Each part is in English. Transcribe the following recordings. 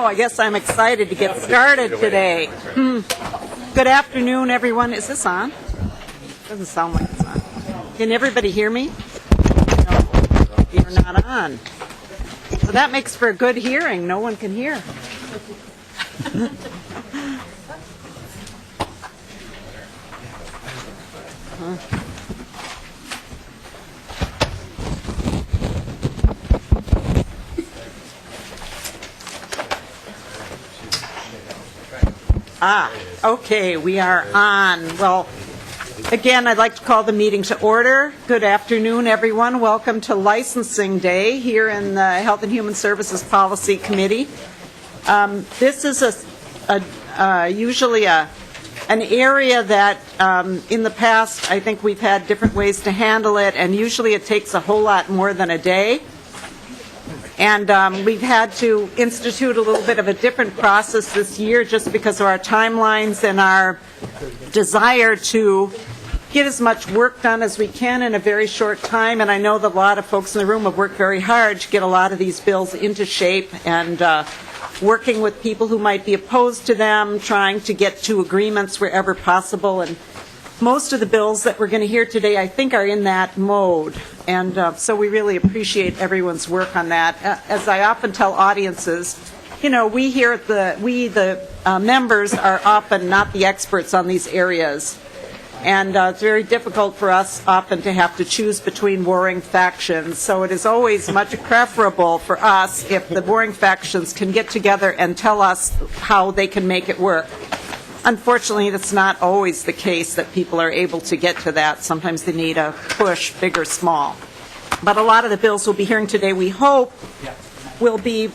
Wow, I guess I'm excited to get started today. Good afternoon, everyone. Is this on? Doesn't sound like it's on. Can everybody hear me? No, you're not on. So that makes for a good hearing. No one can hear. Okay, we are on. Well, again, I'd like to call the meeting to order. Good afternoon, everyone. Welcome to Licensing Day here in the Health and Human Services Policy Committee. This is usually an area that in the past I think we've had different ways to handle it, and usually it takes a whole lot more than a day. And we've had to institute a little bit of a different process this year just because of our timelines and our desire to get as much work done as we can in a very short time. And I know that a lot of folks in the room have worked very hard to get a lot of these bills into shape and working with people who might be opposed to them, trying to get to agreements wherever possible. And most of the bills that we're going to hear today, I think, are in that mode. And so we really appreciate everyone's work on that. As I often tell audiences, you know, we here at the members are often not the experts on these areas. And it's very difficult for us often to have to choose between warring factions. So it is always much preferable for us if the warring factions can get together and tell us how they can make it work. Unfortunately, that's not always the case that people are able to get to that. Sometimes they need a push, big or small. But a lot of the bills we'll be hearing today, we hope, will be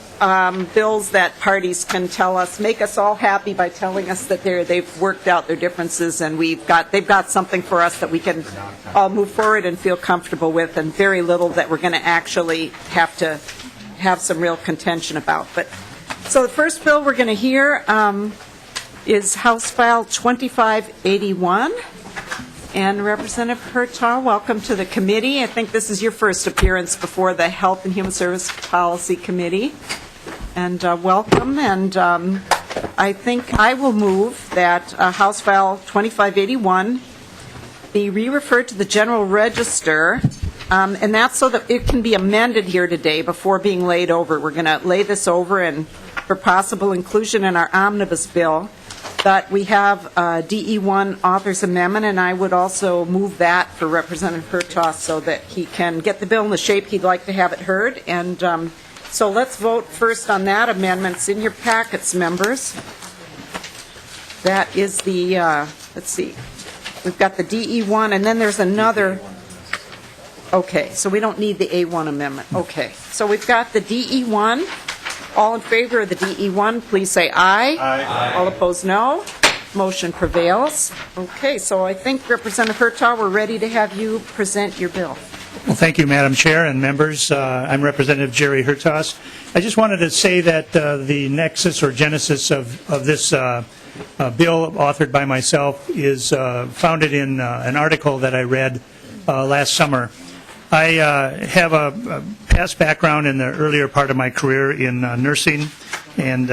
bills that parties can tell us, make us all happy by telling us that they've worked out their differences and they've got something for us that we can all move forward and feel comfortable with, and very little that we're going to actually have to have some real contention about. So the first bill we're going to hear is House File 2581. And Representative Hertaus, welcome to the committee. I think this is your first appearance before the Health and Human Service Policy Committee. And welcome. And I think I will move that House File 2581 be re-referred to the General Register. And that's so that it can be amended here today before being laid over. We're going to lay this over and for possible inclusion in our omnibus bill. But we have a DE1 author's amendment, and I would also move that for Representative Hertaus so that he can get the bill in the shape he'd like to have it heard. And so let's vote first on that amendment. It's in your packets, members. That is the, let's see, we've got the DE1, and then there's another. Okay, so we don't need the A1 amendment. Okay, so we've got the DE1. All in favor of the DE1, please say aye. Aye. All opposed, no. Motion prevails. Okay, so I think, Representative Hertaus, we're ready to have you present your bill. Well, thank you, Madam Chair and members. I'm Representative Jerry Hertaus. I just wanted to say that the nexus or genesis of this bill authored by myself is founded in an article that I read last summer. I have a past background in the earlier part of my career in nursing, and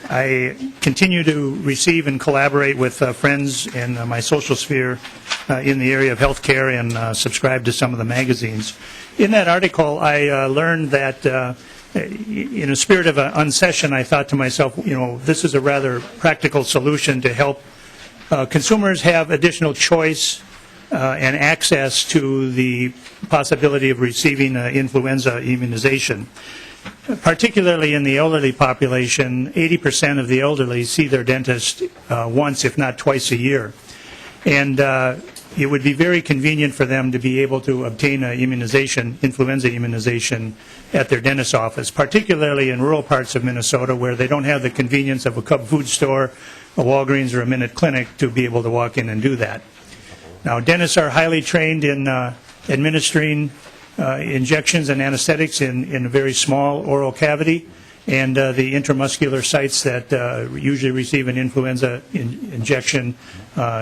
I continue to receive and collaborate with friends in my social sphere in the area of healthcare and subscribe to some of the magazines. In that article, I learned that in a spirit of an unsession, I thought to myself, you know, this is a rather practical solution to help consumers have additional choice and access to the possibility of receiving influenza immunization. Particularly in the elderly population, 80% of the elderly see their dentist once, if not twice a year. And it would be very convenient for them to be able to obtain influenza immunization at their dentist's office, particularly in rural parts of Minnesota where they don't have the convenience of a Cub food store, a Walgreens, or a Minute Clinic to be able to walk in and do that. Now, dentists are highly trained in administering injections and anesthetics in a very small oral cavity, and the intramuscular sites that usually receive an influenza injection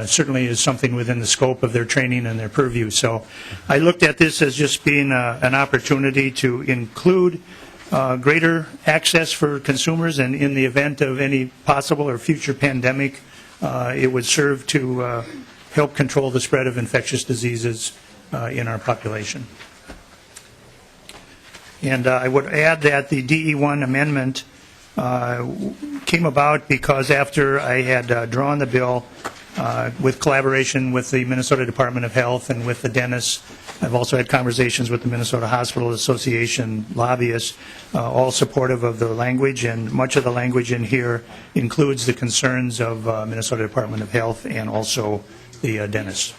certainly is something within the scope of their training and their purview. So I looked at this as just being an opportunity to include greater access for consumers, and in the event of any possible or future pandemic, it would serve to help control the spread of infectious diseases in our population. And I would add that the DE1 amendment came about because after I had drawn the bill with collaboration with the Minnesota Department of Health and with the dentists, I've also had conversations with the Minnesota Hospital Association lobbyists, all supportive of the language, and much of the language in here includes the concerns of Minnesota Department of Health and also the dentists.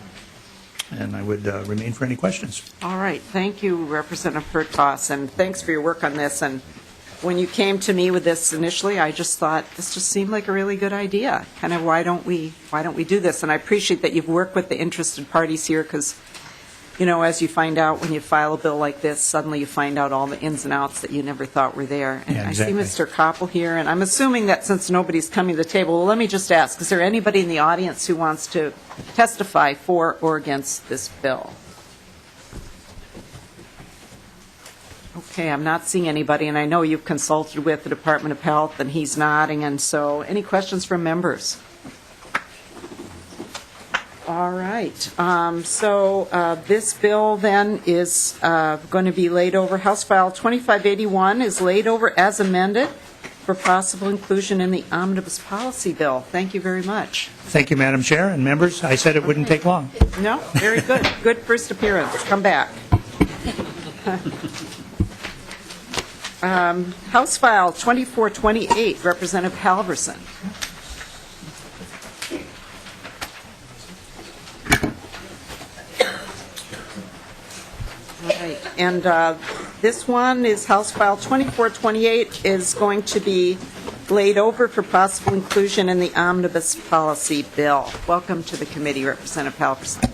And I would remain for any questions. All right. Thank you, Representative Hertaus, and thanks for your work on this. And when you came to me with this initially, I just thought this just seemed like a really good idea. Kind of why don't we do this? And I appreciate that you've worked with the interested parties here because, you know, as you find out when you file a bill like this, suddenly you find out all the ins and outs that you never thought were there. And Yeah, exactly. I see Mr. Koppel here, and I'm assuming that since nobody's coming to the table, well, let me just ask, is there anybody in the audience who wants to testify for or against this bill? Okay, I'm not seeing anybody, and I know you've consulted with the Department of Health, and he's nodding, and so any questions from members? All right. This bill then is going to be laid over. House File 2581 is laid over as amended for possible inclusion in the Omnibus Policy Bill. Thank you very much. Thank you, Madam Chair and members. I said it wouldn't take long. No, very good. Good first appearance. Come back. House File 2428, Representative Halverson. Right, and this one is House File 2428 is going to be laid over for possible inclusion in the Omnibus Policy Bill. Welcome to the committee, Representative Halverson.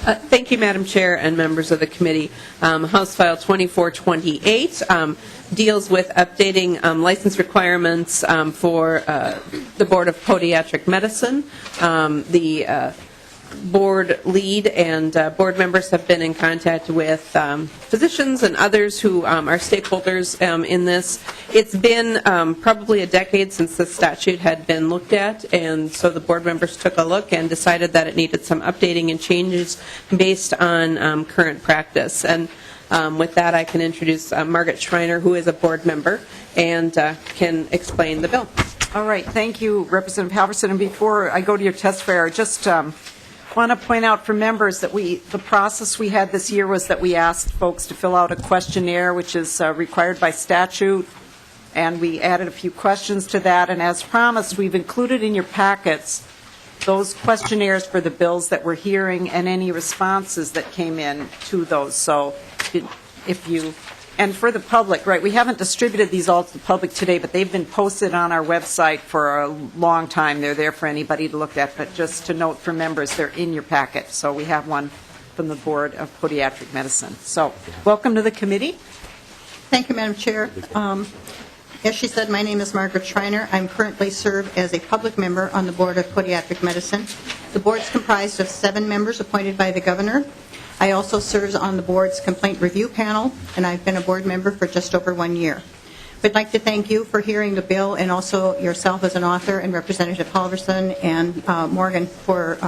Thank you, Madam Chair and members of the committee. House File 2428 deals with updating license requirements for the Board of Podiatric Medicine. The board lead and board members have been in contact with physicians and others who are stakeholders in this. It's been probably a decade since the statute had been looked at, and so the board members took a look and decided that it needed some updating and changes based on current practice. And with that, I can introduce Margaret Schreiner, who is a board member, and can explain the bill. All right. Thank you, Representative Halverson. And before I go to your testifier, I just want to point out for members that the process we had this year was that we asked folks to fill out a questionnaire, which is required by statute, and we added a few questions to that. And as promised, we've included in your packets those questionnaires for the bills that we're hearing and any responses that came in to those. So if you, and for the public, right, we haven't distributed these all to the public today, but they've been posted on our website for a long time. They're there for anybody to look at, but just to note for members, they're in your packet. So we have one from the Board of Podiatric Medicine. So welcome to the committee. Thank you, Madam Chair. As she said, my name is Margaret Schreiner. I'm currently serve as a public member on the Board of Podiatric Medicine. The board is comprised of 7 members appointed by the governor. I also serve on the board's complaint review panel, and I've been a board member for just over 1 year. We'd like to thank you for hearing the bill, and also yourself as an author, and Representative Halverson and Morgan for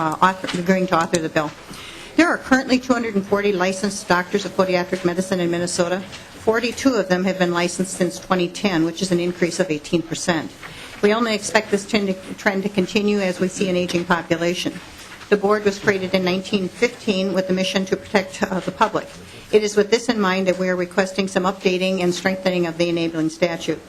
agreeing to author the bill. There are currently 240 licensed doctors of podiatric medicine in Minnesota. 42 of them have been licensed since 2010, which is an increase of 18%. We only expect this trend to continue as we see an aging population. The board was created in 1915 with the mission to protect the public. It is with this in mind that we are requesting some updating and strengthening of the enabling statute.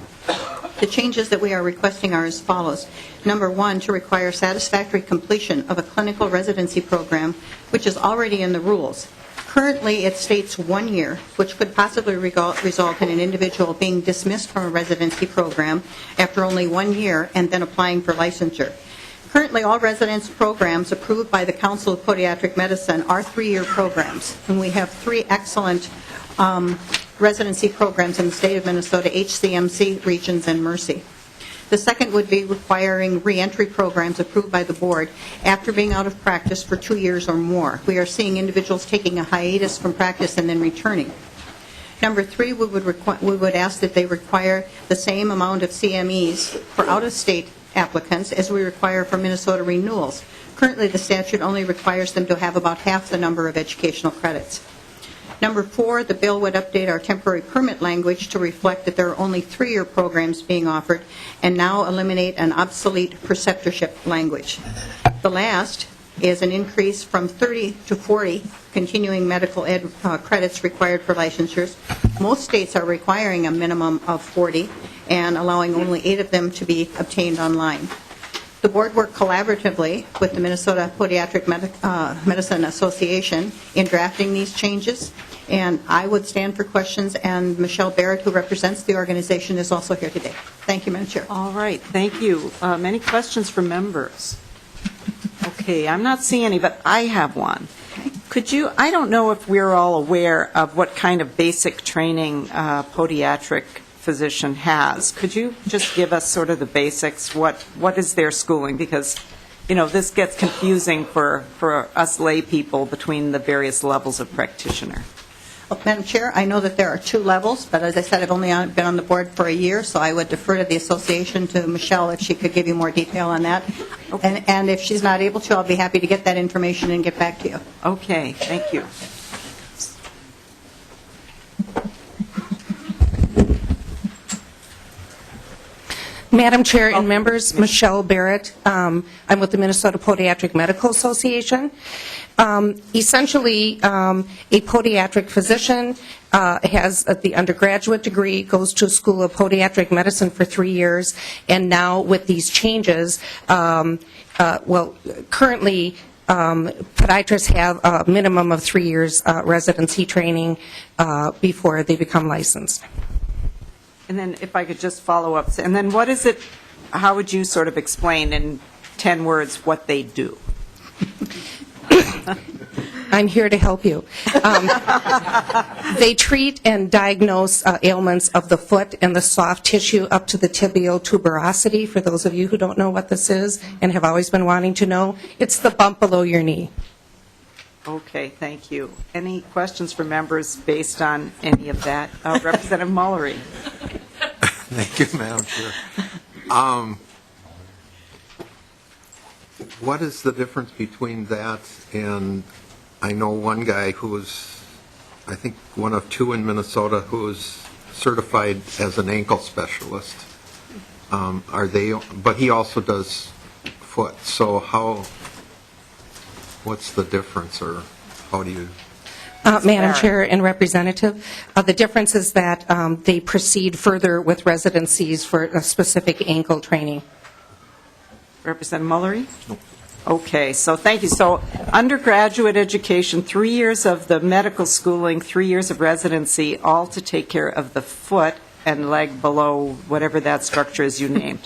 The changes that we are requesting are as follows. Number 1, to require satisfactory completion of a clinical residency program, which is already in the rules. Currently, it states 1 year, which could possibly result in an individual being dismissed from a residency program after only 1 year and then applying for licensure. Currently, all residence programs approved by the Council of Podiatric Medicine are 3-year programs, and we have 3 excellent residency programs in the state of Minnesota, HCMC, Regions, and Mercy. The second would be requiring reentry programs approved by the board after being out of practice for 2 years or more. We are seeing individuals taking a hiatus from practice and then returning. Number 3, we would ask that they require the same amount of CMEs for out-of-state applicants as we require for Minnesota renewals. Currently, the statute only requires them to have about half the number of educational credits. Number 4, the bill would update our temporary permit language to reflect that there are only 3-year programs being offered and now eliminate an obsolete preceptorship language. The last is an increase from 30 to 40 continuing medical ed credits required for licensures. Most states are requiring a minimum of 40 and allowing only 8 of them to be obtained online. The board worked collaboratively with the Minnesota Podiatric Medicine Association in drafting these changes, and I would stand for questions, and Michelle Barrett, who represents the organization, is also here today. Thank you, Madam Chair. All right, thank you. Any questions from members? Okay, I'm not seeing any, but I have one. Could you, I don't know if we're all aware of what kind of basic training podiatric physician has. Could you just give us sort of the basics? What is their schooling? Because, you know, this gets confusing for us lay people between the various levels of practitioner. Well, Madam Chair, I know that there are 2 levels, but as I said, I've only been on the board for a year, so I would defer to the association, to Michelle, if she could give you more detail on that. Okay. And if she's not able to, I'll be happy to get that information and get back to you. Okay, thank you. Madam Chair and members, Michelle Barrett. I'm with the Minnesota Podiatric Medical Association. Essentially, a podiatric physician has the undergraduate degree, goes to a school of podiatric medicine for 3 years, and now with these changes, currently podiatrists have a minimum of 3 years residency training before they become licensed. And then if I could just follow up, and then what is it, how would you sort of explain in 10 words what they do? I'm here to help you. They treat and diagnose ailments of the foot and the soft tissue up to the tibial tuberosity. For those of you who don't know what this is and have always been wanting to know, it's the bump below your knee. Okay, thank you. Any questions for members based on any of that? Representative Mullery. Thank you, Madam Chair. What is the difference between that and, I know one guy who was, I think, one of 2 in Minnesota who is certified as an ankle specialist. But he also does foot. So what's the difference, or how do you? Madam Chair and Representative, the difference is that they proceed further with residencies for a specific ankle training. Representative Mullery? Okay, so thank you. So undergraduate education, 3 years of the medical schooling, 3 years of residency, all to take care of the foot and leg below whatever that structure is you named.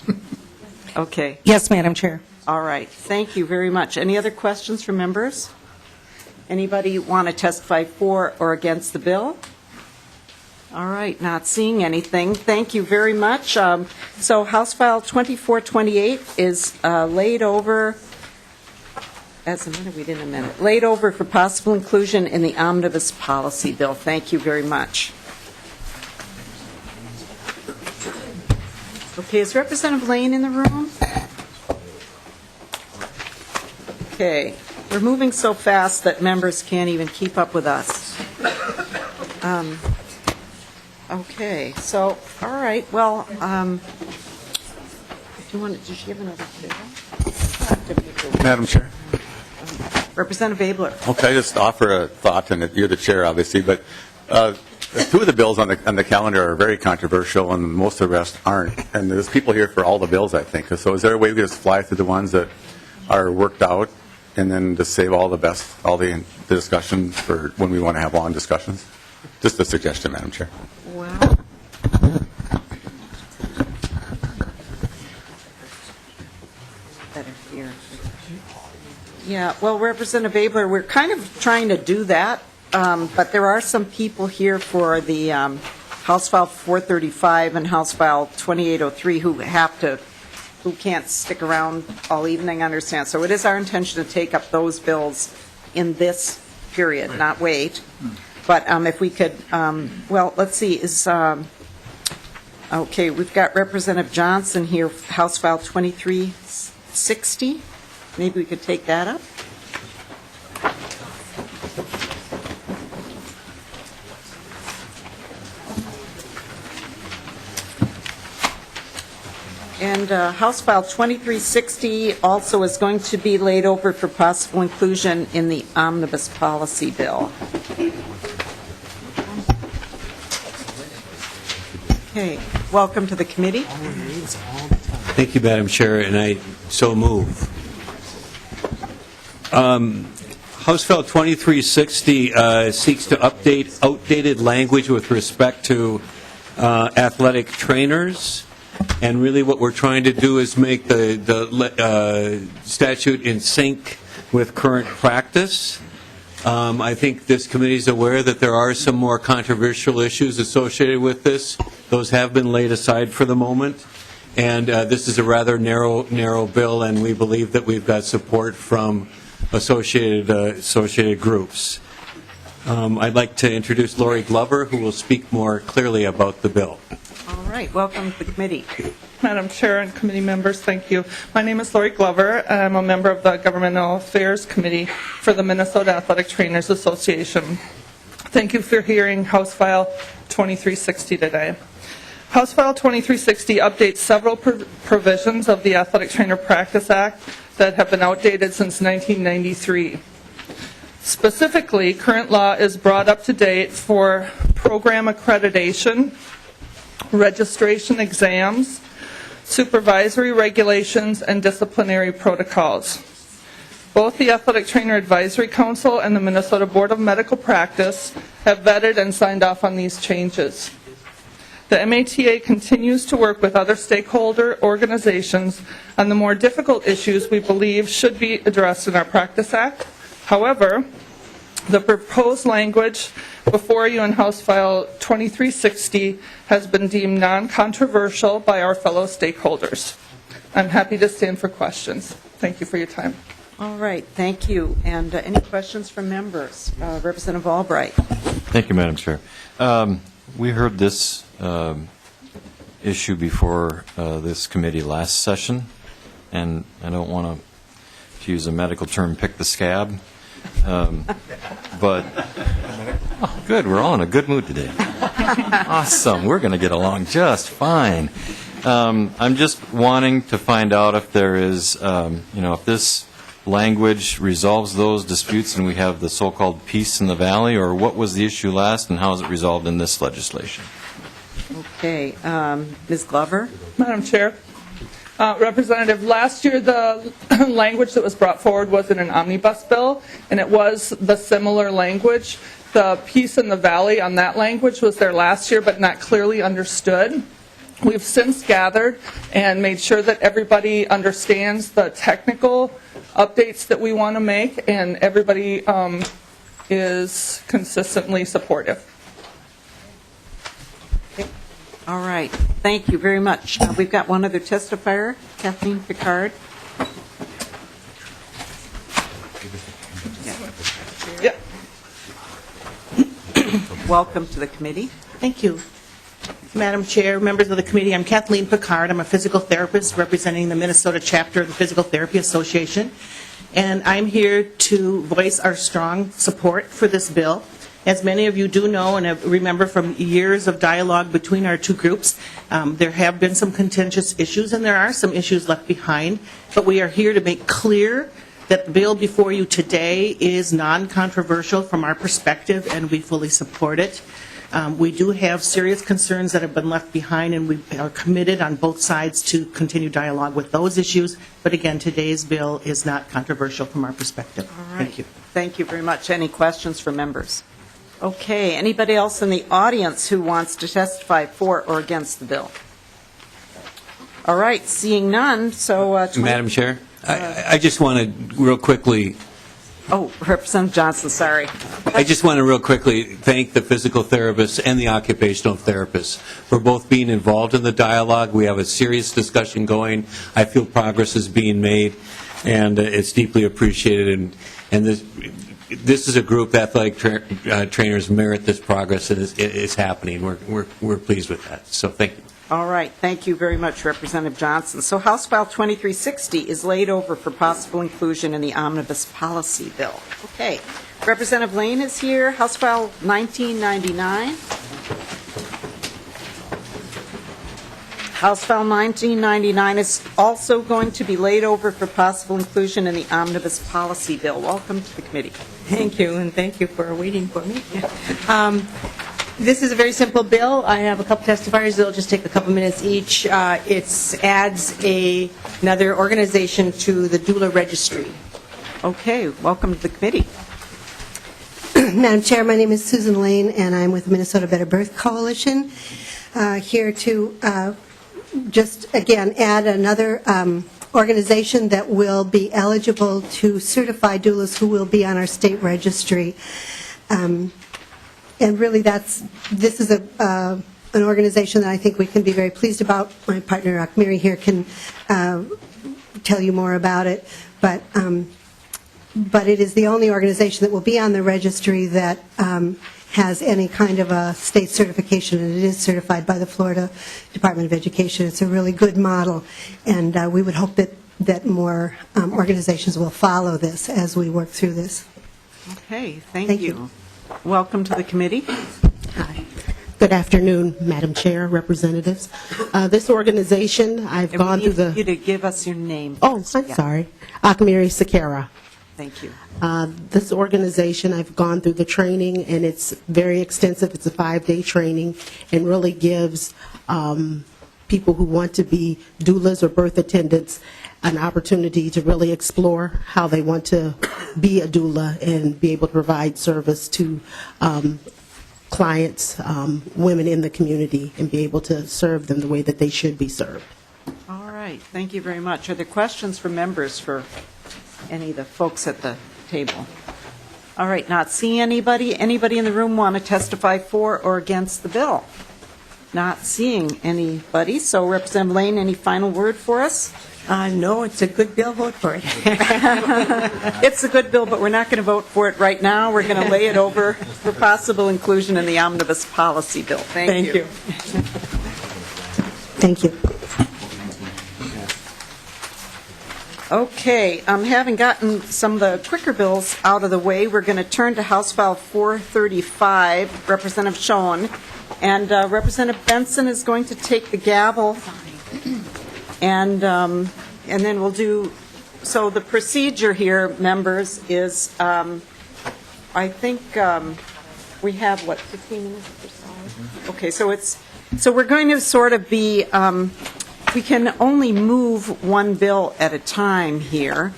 Okay. Yes, Madam Chair. All right, thank you very much. Any other questions from members? Anybody want to testify for or against the bill? All right, not seeing anything. Thank you very much. So House File 2428 is laid over, laid over for possible inclusion in the omnibus policy bill. Thank you very much. Okay, is Representative Laine in the room? Okay, we're moving so fast that members can't even keep up with us. Okay, so, all right, well, did she have another bill? Madam Chair. Representative Abler. Okay, I just offer a thought, and you're the chair, obviously, but 2 of the bills on the calendar are very controversial, and most of the rest aren't. And there's people here for all the bills, I think. So is there a way we can just fly through the ones that are worked out, and then just save all the discussion for when we want to have long discussions? Just a suggestion, Madam Chair. Well, better here. Yeah, well, Representative Abler, we're kind of trying to do that, but there are some people here for the House File 435 and House File 2803 who can't stick around all evening, I understand. So it is our intention to take up those bills in this period, not wait. But if we could, well, let's see, okay, we've got Representative Johnson here, House File 2360. Maybe we could take that up. And House File 2360 also is going to be laid over for possible inclusion in the omnibus policy bill. Okay, welcome to the committee. Thank you, Madam Chair, and I so move. House File 2360 seeks to update outdated language with respect to athletic trainers. And really what we're trying to do is make the statute in sync with current practice. I think this committee is aware that there are some more controversial issues associated with this. Those have been laid aside for the moment. And this is a rather narrow bill, and we believe that we've got support from associated groups. I'd like to introduce Lori Glover, who will speak more clearly about the bill. All right, welcome to the committee. Madam Chair and committee members, thank you. My name is Lori Glover, and I'm a member of the Governmental Affairs Committee for the Minnesota Athletic Trainers Association. Thank you for hearing House File 2360 today. House File 2360 updates several provisions of the Athletic Trainer Practice Act that have been outdated since 1993. Specifically, current law is brought up to date for program accreditation, registration exams, supervisory regulations, and disciplinary protocols. Both the Athletic Trainer Advisory Council and the Minnesota Board of Medical Practice have vetted and signed off on these changes. The MATA continues to work with other stakeholder organizations on the more difficult issues we believe should be addressed in our Practice Act. However, the proposed language before you in House File 2360 has been deemed non-controversial by our fellow stakeholders. I'm happy to stand for questions. Thank you for your time. All right, thank you. And any questions from members? Representative Albright. Thank you, Madam Chair. We heard this issue before this committee last session, and I don't want to use a medical term, pick the scab, but good, we're all in a good mood today. Awesome, we're going to get along just fine. I'm just wanting to find out if there is, if this language resolves those disputes and we have the so-called peace in the valley, or what was the issue last and how is it resolved in this legislation? Okay, Ms. Glover. Madam Chair, Representative, last year the language that was brought forward was in an omnibus bill, and it was the similar language. The peace in the valley on that language was there last year, but not clearly understood. We've since gathered and made sure that everybody understands the technical updates that we want to make, and everybody is consistently supportive. All right, thank you very much. We've got one other testifier, Kathleen Picard. Yeah. Welcome to the committee. Thank you. Madam Chair, members of the committee, I'm Kathleen Picard. I'm a physical therapist representing the Minnesota chapter of the Physical Therapy Association, and I'm here to voice our strong support for this bill. As many of you do know and remember from years of dialogue between our two groups, there have been some contentious issues and there are some issues left behind, but we are here to make clear that the bill before you today is non-controversial from our perspective and we fully support it. We do have serious concerns that have been left behind, and we are committed on both sides to continue dialogue with those issues. But again, today's bill is not controversial from our perspective. All right. Thank you. Thank you very much. Any questions from members? Okay, anybody else in the audience who wants to testify for or against the bill? All right, seeing none, so... Madam Chair, I just want to real quickly... Oh, Representative Johnson, sorry. I just want to real quickly thank the physical therapists and the occupational therapists for both being involved in the dialogue. We have a serious discussion going. I feel progress is being made, and it's deeply appreciated. And this, this is a group, athletic trainers merit this progress, and it's happening. We're pleased with that. So thank you. All right, thank you very much, Representative Johnson. So House File 2360 is laid over for possible inclusion in the omnibus policy bill. Okay, Representative Laine is here, House File 1999. House File 1999 is also going to be laid over for possible inclusion in the omnibus policy bill. Welcome to the committee. Thank you, and thank you for waiting for me. This is a very simple bill. I have a couple testifiers. It'll just take a couple minutes each. It adds another organization to the doula registry. Okay, welcome to the committee. Madam Chair, my name is Susan Laine, and I'm with the Minnesota Better Birth Coalition, here to just, again, add another organization that will be eligible to certify doulas who will be on our state registry. And really, this is an organization that I think we can be very pleased about. My partner, Akmiri, here can tell you more about it. But it is the only organization that will be on the registry that has any kind of a state certification, and it is certified by the Florida Department of Education. It's a really good model, and we would hope that more organizations will follow this as we work through this. Okay, thank you. Welcome to the committee. Hi. Good afternoon, Madam Chair, representatives. This organization, I've gone through the... We need you to give us your name. Oh, I'm sorry. Akmiri Sakara. Thank you. This organization, I've gone through the training, and it's very extensive. It's a 5-day training, and really gives people who want to be doulas or birth attendants an opportunity to really explore how they want to be a doula and be able to provide service to clients, women in the community, and be able to serve them the way that they should be served. All right, thank you very much. Are there questions from members for any of the folks at the table? All right, not seeing anybody. Anybody in the room want to testify for or against the bill? Not seeing anybody. So Representative Laine, any final word for us? No, it's a good bill. Vote for it. It's a good bill, but we're not going to vote for it right now. We're going to lay it over for possible inclusion in the omnibus policy bill. Thank you. Thank you. Okay, having gotten some of the quicker bills out of the way, we're going to turn to House File 435, Representative Schoen, and Representative Benson is going to take the gavel, and then we'll do. So the procedure here, members, is I think we have 15 minutes or so. Okay, so we're going to sort of be. We can only move one bill at a time here,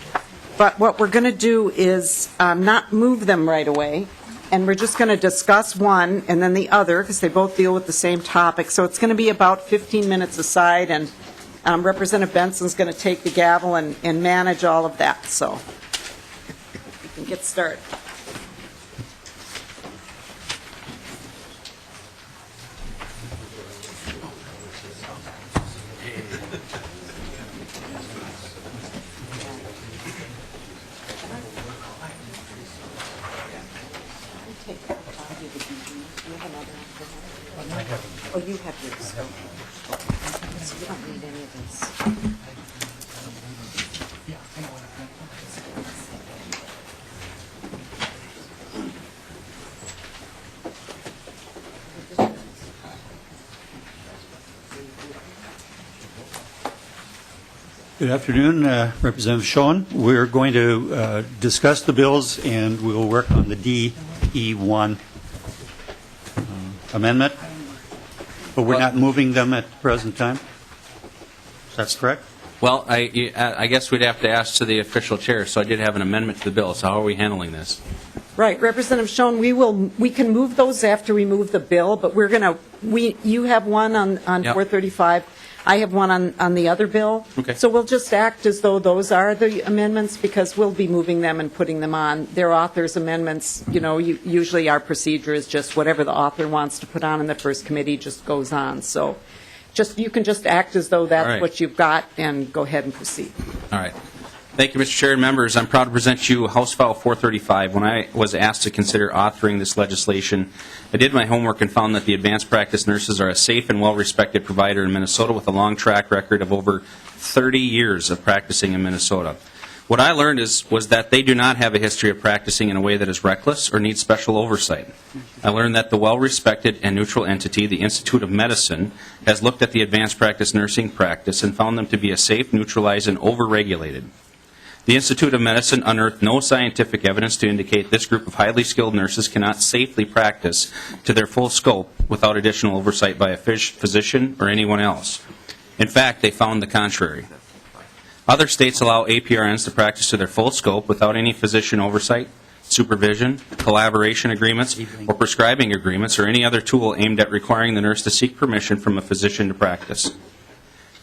but what we're going to do is not move them right away, and we're just going to discuss one and then the other, because they both deal with the same topic. So it's going to be about 15 minutes aside, and Representative Benson's going to take the gavel and manage all of that. So we can get started. Oh, you have yours. So you don't need any of this. Good afternoon, Representative Schoen. We're going to discuss the bills, and we will work on the DE1 amendment, but we're not moving them at the present time. That's correct? Well, I guess we'd have to ask to the official chair, so I did have an amendment to the bill. So how are we handling this? Right, Representative Schoen, we can move those after we move the bill, but you have one on 435. I have one on the other bill. Okay. So we'll just act as though those are the amendments, because we'll be moving them and putting them on. They're author's amendments. You know, usually our procedure is just whatever the author wants to put on in the first committee just goes on. So you can just act as though that's right. what you've got and go ahead and proceed. All right. Thank you, Mr. Chair and members. I'm proud to present you House File 435. When I was asked to consider authoring this legislation, I did my homework and found that the advanced practice nurses are a safe and well-respected provider in Minnesota with a long track record of over 30 years of practicing in Minnesota. What I learned was that they do not have a history of practicing in a way that is reckless or needs special oversight. I learned that the well-respected and neutral entity, the Institute of Medicine, has looked at the advanced practice nursing practice and found them to be a safe, neutralized, and over-regulated. The Institute of Medicine unearthed no scientific evidence to indicate this group of highly skilled nurses cannot safely practice to their full scope without additional oversight by a physician or anyone else. In fact, they found the contrary. Other states allow APRNs to practice to their full scope without any physician oversight, supervision, collaboration agreements, or prescribing agreements, or any other tool aimed at requiring the nurse to seek permission from a physician to practice.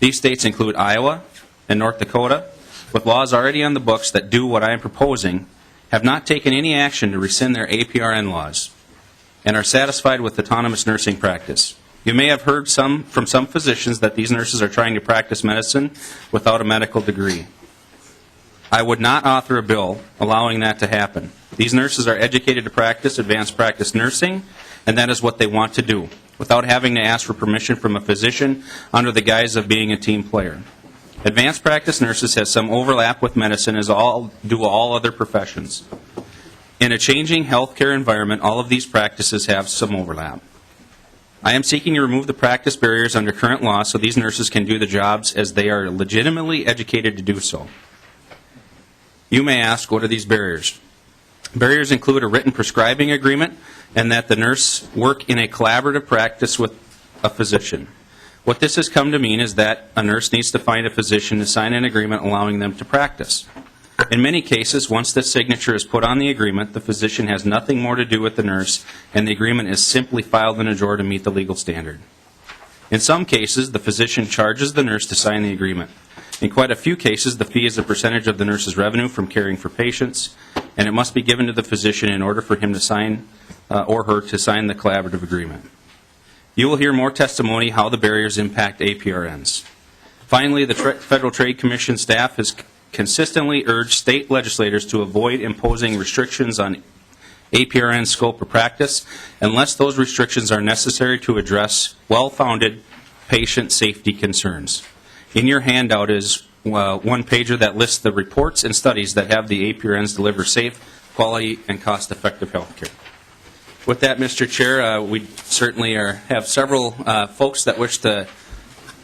These states include Iowa and North Dakota, with laws already on the books that do what I am proposing, have not taken any action to rescind their APRN laws, and are satisfied with autonomous nursing practice. You may have heard from some physicians that these nurses are trying to practice medicine without a medical degree. I would not author a bill allowing that to happen. These nurses are educated to practice advanced practice nursing, and that is what they want to do, without having to ask for permission from a physician under the guise of being a team player. Advanced practice nurses has some overlap with medicine, as do all other professions. In a changing healthcare environment, all of these practices have some overlap. I am seeking to remove the practice barriers under current law so these nurses can do the jobs as they are legitimately educated to do so. You may ask, what are these barriers? Barriers include a written prescribing agreement and that the nurse work in a collaborative practice with a physician. What this has come to mean is that a nurse needs to find a physician to sign an agreement allowing them to practice. In many cases, once this signature is put on the agreement, the physician has nothing more to do with the nurse, and the agreement is simply filed in a drawer to meet the legal standard. In some cases, the physician charges the nurse to sign the agreement. In quite a few cases, the fee is a percentage of the nurse's revenue from caring for patients, and it must be given to the physician in order for him to sign or her to sign the collaborative agreement. You will hear more testimony how the barriers impact APRNs. Finally, the Federal Trade Commission staff has consistently urged state legislators to avoid imposing restrictions on APRN scope of practice unless those restrictions are necessary to address well-founded patient safety concerns. In your handout is one-pager that lists the reports and studies that have the APRNs deliver safe, quality, and cost-effective health care. With that, Mr. Chair, we certainly have several folks that wish to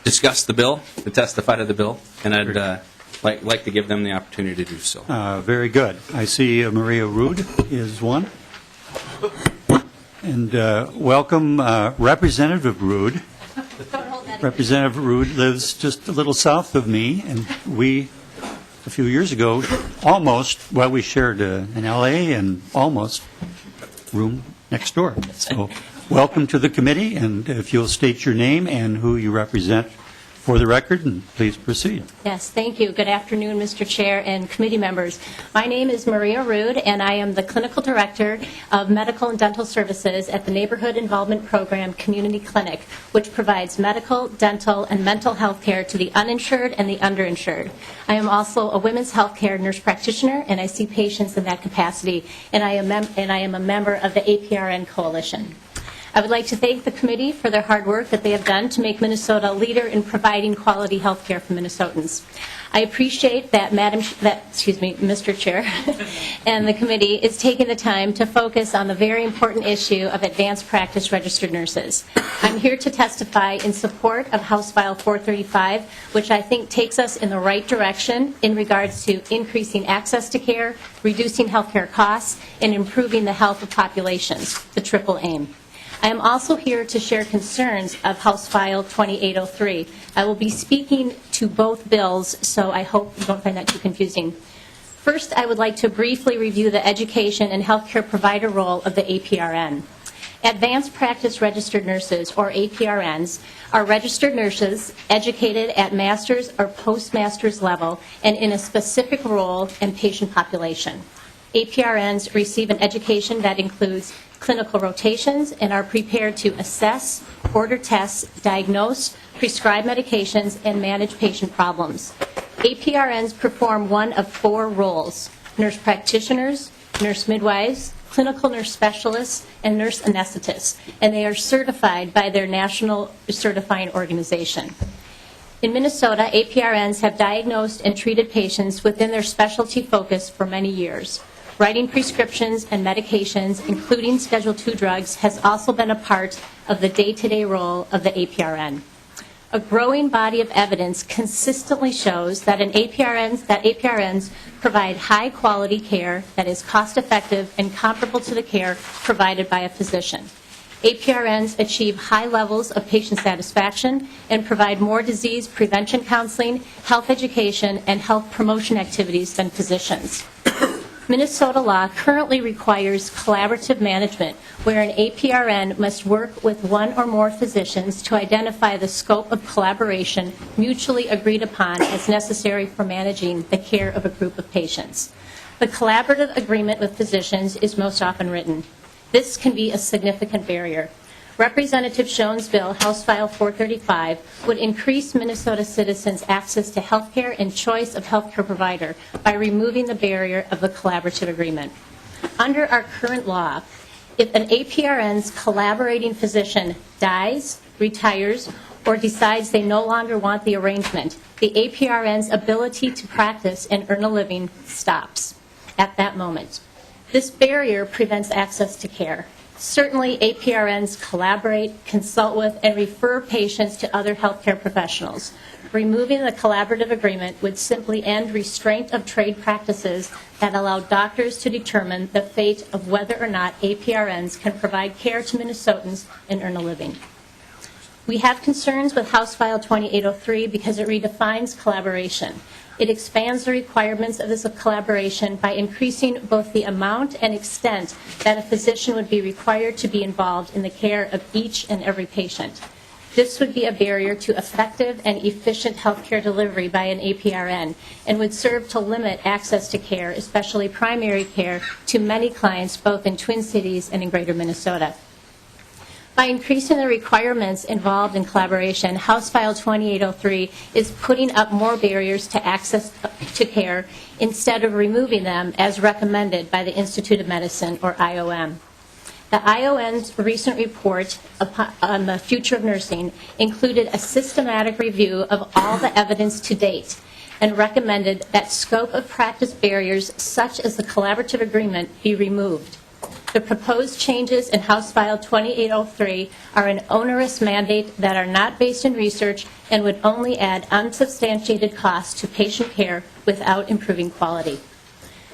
discuss the bill, to testify to the bill, and I'd like to give them the opportunity to do so. Very good. I see Maria Rude is one. And welcome, Representative Rude. Representative Rude lives just a little south of me, and we, a few years ago, we shared an L.A. and almost room next door. So welcome to the committee, and if you'll state your name and who you represent for the record, and please proceed. Yes, thank you. Good afternoon, Mr. Chair and committee members. My name is Maria Rude, and I am the Clinical Director of Medical and Dental Services at the Neighborhood Involvement Program Community Clinic, which provides medical, dental, and mental health care to the uninsured and the underinsured. I am also a women's health care nurse practitioner, and I see patients in that capacity, and I am a member of the APRN Coalition. I would like to thank the committee for their hard work that they have done to make Minnesota a leader in providing quality health care for Minnesotans. I appreciate that Mr. Chair and the committee is taking the time to focus on the very important issue of advanced practice registered nurses. I'm here to testify in support of House File 435, which I think takes us in the right direction in regards to increasing access to care, reducing health care costs, and improving the health of populations, the triple aim. I am also here to share concerns of House File 2803. I will be speaking to both bills, so I hope you don't find that too confusing. First, I would like to briefly review the education and healthcare provider role of the APRN. Advanced Practice Registered Nurses, or APRNs, are registered nurses educated at master's or postmaster's level and in a specific role and patient population. APRNs receive an education that includes clinical rotations and are prepared to assess, order tests, diagnose, prescribe medications, and manage patient problems. APRNs perform one of 4 roles: nurse practitioners, nurse midwives, clinical nurse specialists, and nurse anesthetists, and they are certified by their national certifying organization. In Minnesota, APRNs have diagnosed and treated patients within their specialty focus for many years. Writing prescriptions and medications, including Schedule II drugs, has also been a part of the day-to-day role of the APRN. A growing body of evidence consistently shows that APRNs provide high-quality care that is cost-effective and comparable to the care provided by a physician. APRNs achieve high levels of patient satisfaction and provide more disease prevention counseling, health education, and health promotion activities than physicians. Minnesota law currently requires collaborative management, where an APRN must work with one or more physicians to identify the scope of collaboration mutually agreed upon as necessary for managing the care of a group of patients. The collaborative agreement with physicians is most often written. This can be a significant barrier. Representative Schoen's bill, House File 435, would increase Minnesota citizens' access to health care and choice of health care provider by removing the barrier of the collaborative agreement. Under our current law, if an APRN's collaborating physician dies, retires, or decides they no longer want the arrangement, the APRN's ability to practice and earn a living stops at that moment. This barrier prevents access to care. Certainly, APRNs collaborate, consult with, and refer patients to other healthcare professionals. Removing the collaborative agreement would simply end restraint of trade practices that allow doctors to determine the fate of whether or not APRNs can provide care to Minnesotans and earn a living. We have concerns with House File 2803 because it redefines collaboration. It expands the requirements of this collaboration by increasing both the amount and extent that a physician would be required to be involved in the care of each and every patient. This would be a barrier to effective and efficient healthcare delivery by an APRN and would serve to limit access to care, especially primary care, to many clients both in Twin Cities and in Greater Minnesota. By increasing the requirements involved in collaboration, House File 2803 is putting up more barriers to access to care instead of removing them as recommended by the Institute of Medicine, or IOM. The IOM's recent report on the future of nursing included a systematic review of all the evidence to date and recommended that scope of practice barriers such as the collaborative agreement be removed. The proposed changes in House File 2803 are an onerous mandate that are not based in research and would only add unsubstantiated costs to patient care without improving quality.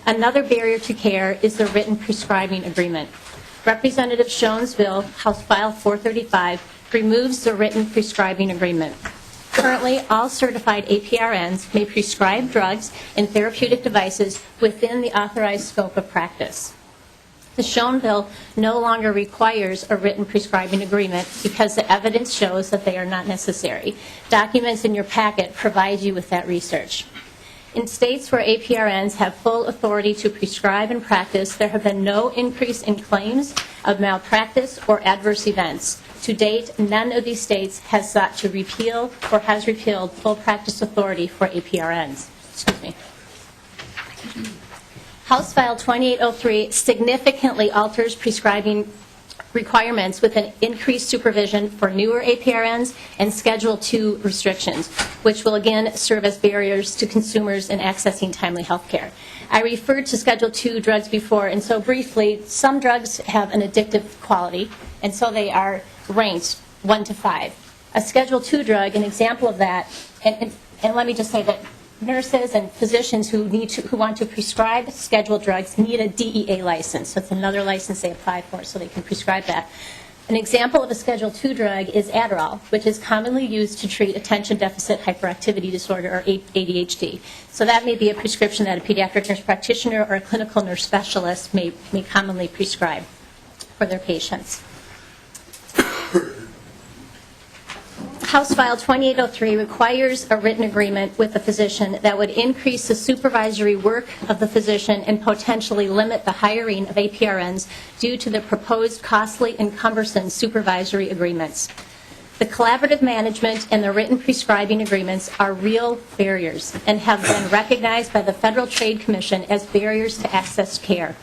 Another barrier to care is the written prescribing agreement. Representative Schoen's bill, House File 435, removes the written prescribing agreement. Currently, all certified APRNs may prescribe drugs and therapeutic devices within the authorized scope of practice. The Schoen bill no longer requires a written prescribing agreement because the evidence shows that they are not necessary. Documents in your packet provide you with that research. In states where APRNs have full authority to prescribe and practice, there have been no increase in claims of malpractice or adverse events. To date, none of these states has sought to repeal or has repealed full practice authority for APRNs. Excuse me. House File 2803 significantly alters prescribing requirements with an increased supervision for newer APRNs and Schedule II restrictions, which will again serve as barriers to consumers in accessing timely health care. I referred to Schedule II drugs before, and so briefly, some drugs have an addictive quality, and so they are ranked 1 to 5. A Schedule II drug, an example of that, and let me just say that nurses and physicians who want to prescribe scheduled drugs need a DEA license. So it's another license they apply for so they can prescribe that. An example of a Schedule II drug is Adderall, which is commonly used to treat attention deficit hyperactivity disorder, or ADHD. So that may be a prescription that a pediatric nurse practitioner or a clinical nurse specialist may commonly prescribe for their patients. House File 2803 requires a written agreement with the physician that would increase the supervisory work of the physician and potentially limit the hiring of APRNs due to the proposed costly and cumbersome supervisory agreements. The collaborative management and the written prescribing agreements are real barriers and have been recognized by the Federal Trade Commission as barriers to access care.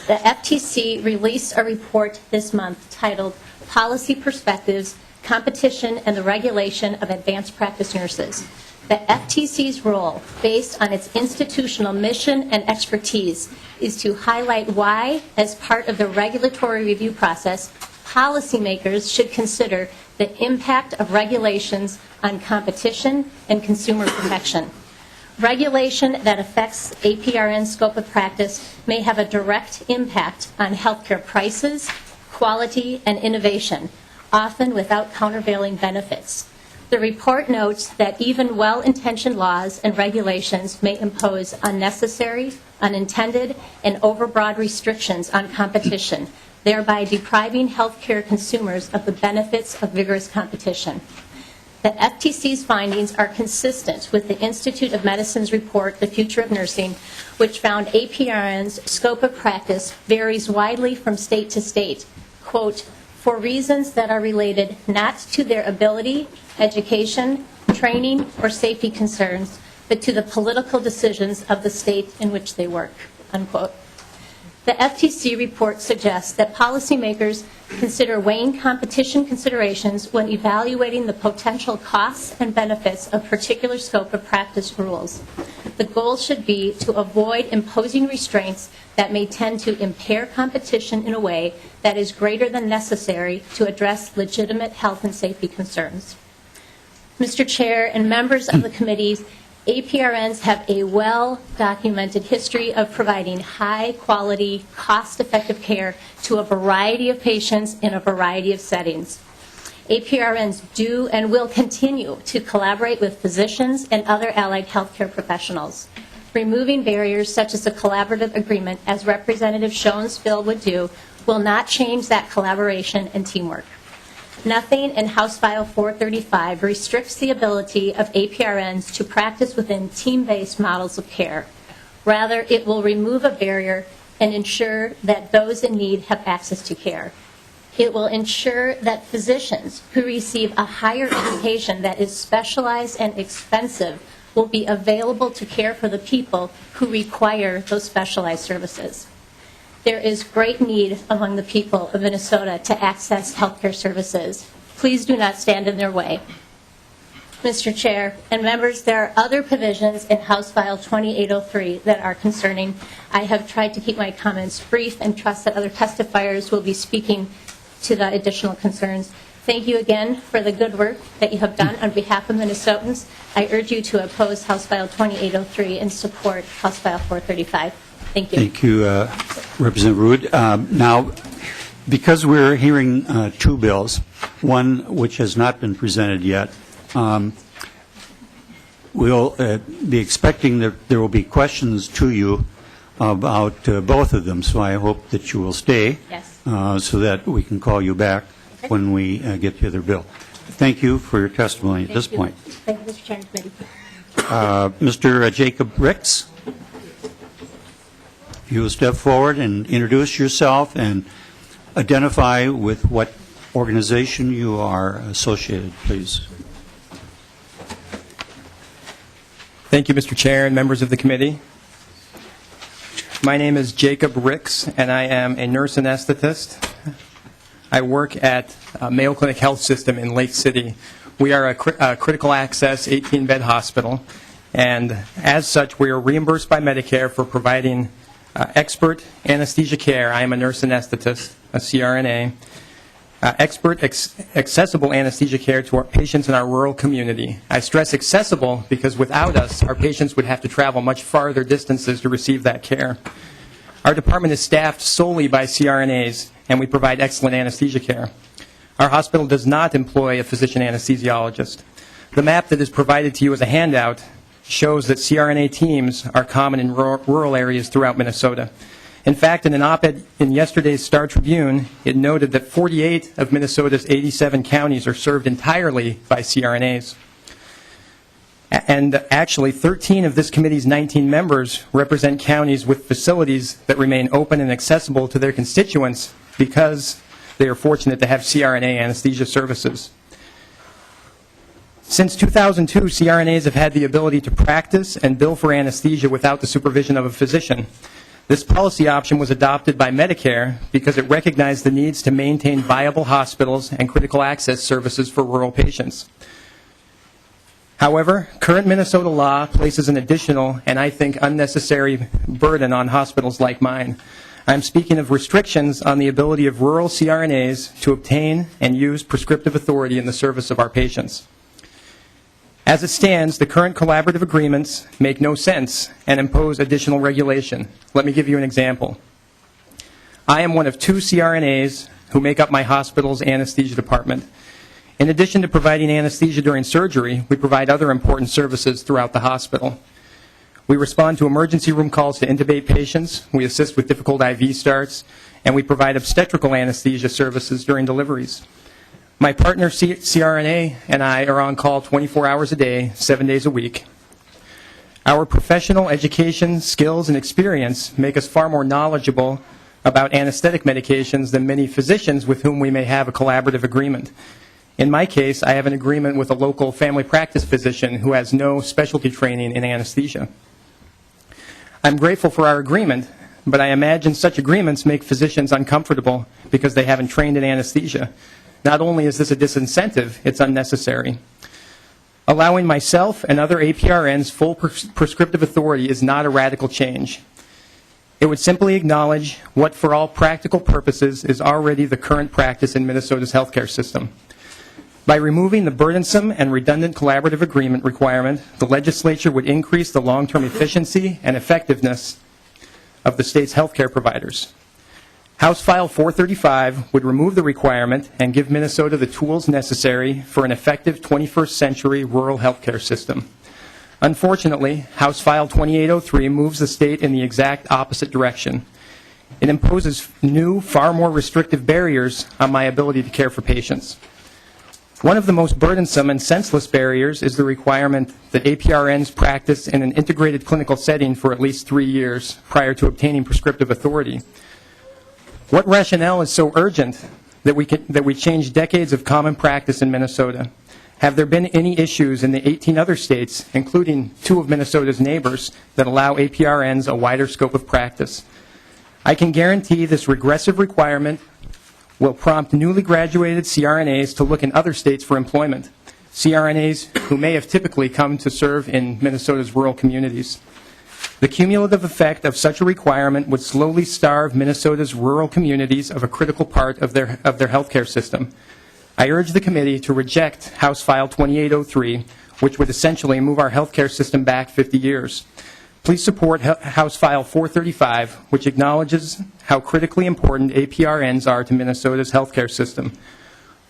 The FTC released a report this month titled Policy Perspectives, Competition and the Regulation of Advanced Practice Nurses. The FTC's role, based on its institutional mission and expertise, is to highlight why, as part of the regulatory review process, policymakers should consider the impact of regulations on competition and consumer protection. Regulation that affects APRN's scope of practice may have a direct impact on healthcare prices, quality, and innovation, often without countervailing benefits. The report notes that even well-intentioned laws and regulations may impose unnecessary, unintended, and overbroad restrictions on competition, thereby depriving healthcare consumers of the benefits of vigorous competition. The FTC's findings are consistent with the Institute of Medicine's report, The Future of Nursing, which found APRN's scope of practice varies widely from state to state, quote, for reasons that are related not to their ability, education, training, or safety concerns, but to the political decisions of the state in which they work, unquote. The FTC report suggests that policymakers consider weighing competition considerations when evaluating the potential costs and benefits of particular scope of practice rules. The goal should be to avoid imposing restraints that may tend to impair competition in a way that is greater than necessary to address legitimate health and safety concerns. Mr. Chair and members of the committees, APRNs have a well-documented history of providing high-quality, cost-effective care to a variety of patients in a variety of settings. APRNs do and will continue to collaborate with physicians and other allied healthcare professionals. Removing barriers such as a collaborative agreement, as Representative Schoen's bill would do, will not change that collaboration and teamwork. Nothing in House File 435 restricts the ability of APRNs to practice within team-based models of care. Rather, it will remove a barrier and ensure that those in need have access to care. It will ensure that physicians who receive a higher education that is specialized and expensive will be available to care for the people who require those specialized services. There is great need among the people of Minnesota to access healthcare services. Please do not stand in their way. Mr. Chair and members, there are other provisions in House File 2803 that are concerning. I have tried to keep my comments brief and trust that other testifiers will be speaking to the additional concerns. Thank you again for the good work that you have done on behalf of Minnesotans. I urge you to oppose House File 2803 and support House File 435. Thank you. Thank you, Representative Rood. Now, because we're hearing two bills, one which has not been presented yet, we'll be expecting that there will be questions to you about both of them, so I hope that you will stay. Yes. So that we can call you back when we get the other bill. Thank you for your testimony at this point. Thank you, Mr. Chair and Committee. Mr. Jacob Ricks, if you will step forward and introduce yourself and identify with what organization you are associated, please. Thank you, Mr. Chair and members of the committee. My name is Jacob Ricks, and I am a nurse anesthetist. I work at Mayo Clinic Health System in Lake City. We are a critical access 18-bed hospital, and as such, we are reimbursed by Medicare for providing expert anesthesia care. I am a nurse anesthetist, a CRNA. Accessible anesthesia care to our patients in our rural community. I stress accessible because without us, our patients would have to travel much farther distances to receive that care. Our department is staffed solely by CRNAs, and we provide excellent anesthesia care. Our hospital does not employ a physician anesthesiologist. The map that is provided to you as a handout shows that CRNA teams are common in rural areas throughout Minnesota. In fact, in an op-ed in yesterday's Star Tribune, it noted that 48 of Minnesota's 87 counties are served entirely by CRNAs. And actually, 13 of this committee's 19 members represent counties with facilities that remain open and accessible to their constituents because they are fortunate to have CRNA anesthesia services. Since 2002, CRNAs have had the ability to practice and bill for anesthesia without the supervision of a physician. This policy option was adopted by Medicare because it recognized the needs to maintain viable hospitals and critical access services for rural patients. However, current Minnesota law places an additional and I think unnecessary burden on hospitals like mine. I'm speaking of restrictions on the ability of rural CRNAs to obtain and use prescriptive authority in the service of our patients. As it stands, the current collaborative agreements make no sense and impose additional regulation. Let me give you an example. I am one of 2 CRNAs who make up my hospital's anesthesia department. In addition to providing anesthesia during surgery, we provide other important services throughout the hospital. We respond to emergency room calls to intubate patients, we assist with difficult IV starts, and we provide obstetrical anesthesia services during deliveries. My partner CRNA and I are on call 24 hours a day, 7 days a week. Our professional education, skills, and experience make us far more knowledgeable about anesthetic medications than many physicians with whom we may have a collaborative agreement. In my case, I have an agreement with a local family practice physician who has no specialty training in anesthesia. I'm grateful for our agreement, but I imagine such agreements make physicians uncomfortable because they haven't trained in anesthesia. Not only is this a disincentive, it's unnecessary. Allowing myself and other APRNs full prescriptive authority is not a radical change. It would simply acknowledge what, for all practical purposes, is already the current practice in Minnesota's healthcare system. By removing the burdensome and redundant collaborative agreement requirement, the legislature would increase the long-term efficiency and effectiveness of the state's healthcare providers. House File 435 would remove the requirement and give Minnesota the tools necessary for an effective 21st century rural healthcare system. Unfortunately, House File 2803 moves the state in the exact opposite direction. It imposes new, far more restrictive barriers on my ability to care for patients. One of the most burdensome and senseless barriers is the requirement that APRNs practice in an integrated clinical setting for at least 3 years prior to obtaining prescriptive authority. What rationale is so urgent that we change decades of common practice in Minnesota? Have there been any issues in the 18 other states, including 2 of Minnesota's neighbors, that allow APRNs a wider scope of practice? I can guarantee this regressive requirement will prompt newly graduated CRNAs to look in other states for employment, CRNAs who may have typically come to serve in Minnesota's rural communities. The cumulative effect of such a requirement would slowly starve Minnesota's rural communities of a critical part of their healthcare system. I urge the committee to reject House File 2803, which would essentially move our healthcare system back 50 years. Please support House File 435, which acknowledges how critically important APRNs are to Minnesota's healthcare system.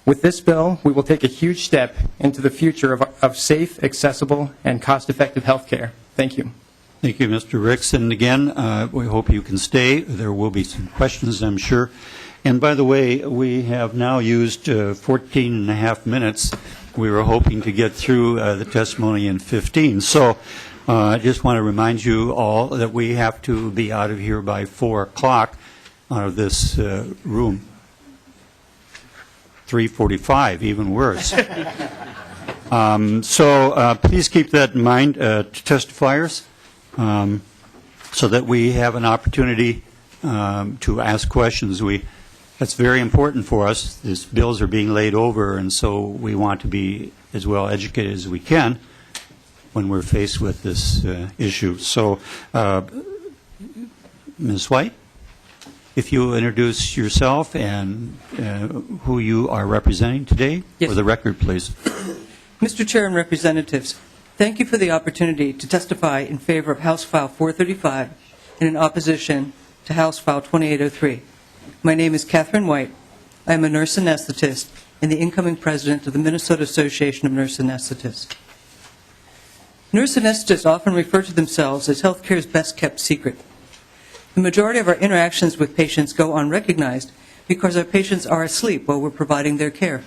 With this bill, we will take a huge step into the future of safe, accessible, and cost-effective healthcare. Thank you. Thank you, Mr. Ricks. And again, we hope you can stay. There will be some questions, I'm sure. And by the way, we have now used 14 and a half minutes. We were hoping to get through the testimony in 15. So I just want to remind you all that we have to be out of here by 4 o'clock out of this room. 3:45, even worse. So please keep that in mind, testifiers. So that we have an opportunity to ask questions. That's very important for us. These bills are being laid over, and so we want to be as well educated as we can when we're faced with this issue. So, Ms. White, if you introduce yourself and who you are representing today, yes, for the record, please. Mr. Chair and Representatives, thank you for the opportunity to testify in favor of House File 435 and in opposition to House File 2803. My name is Catherine White. I am a nurse anesthetist and the incoming president of the Minnesota Association of Nurse Anesthetists. Nurse anesthetists often refer to themselves as healthcare's best-kept secret. The majority of our interactions with patients go unrecognized because our patients are asleep while we're providing their care.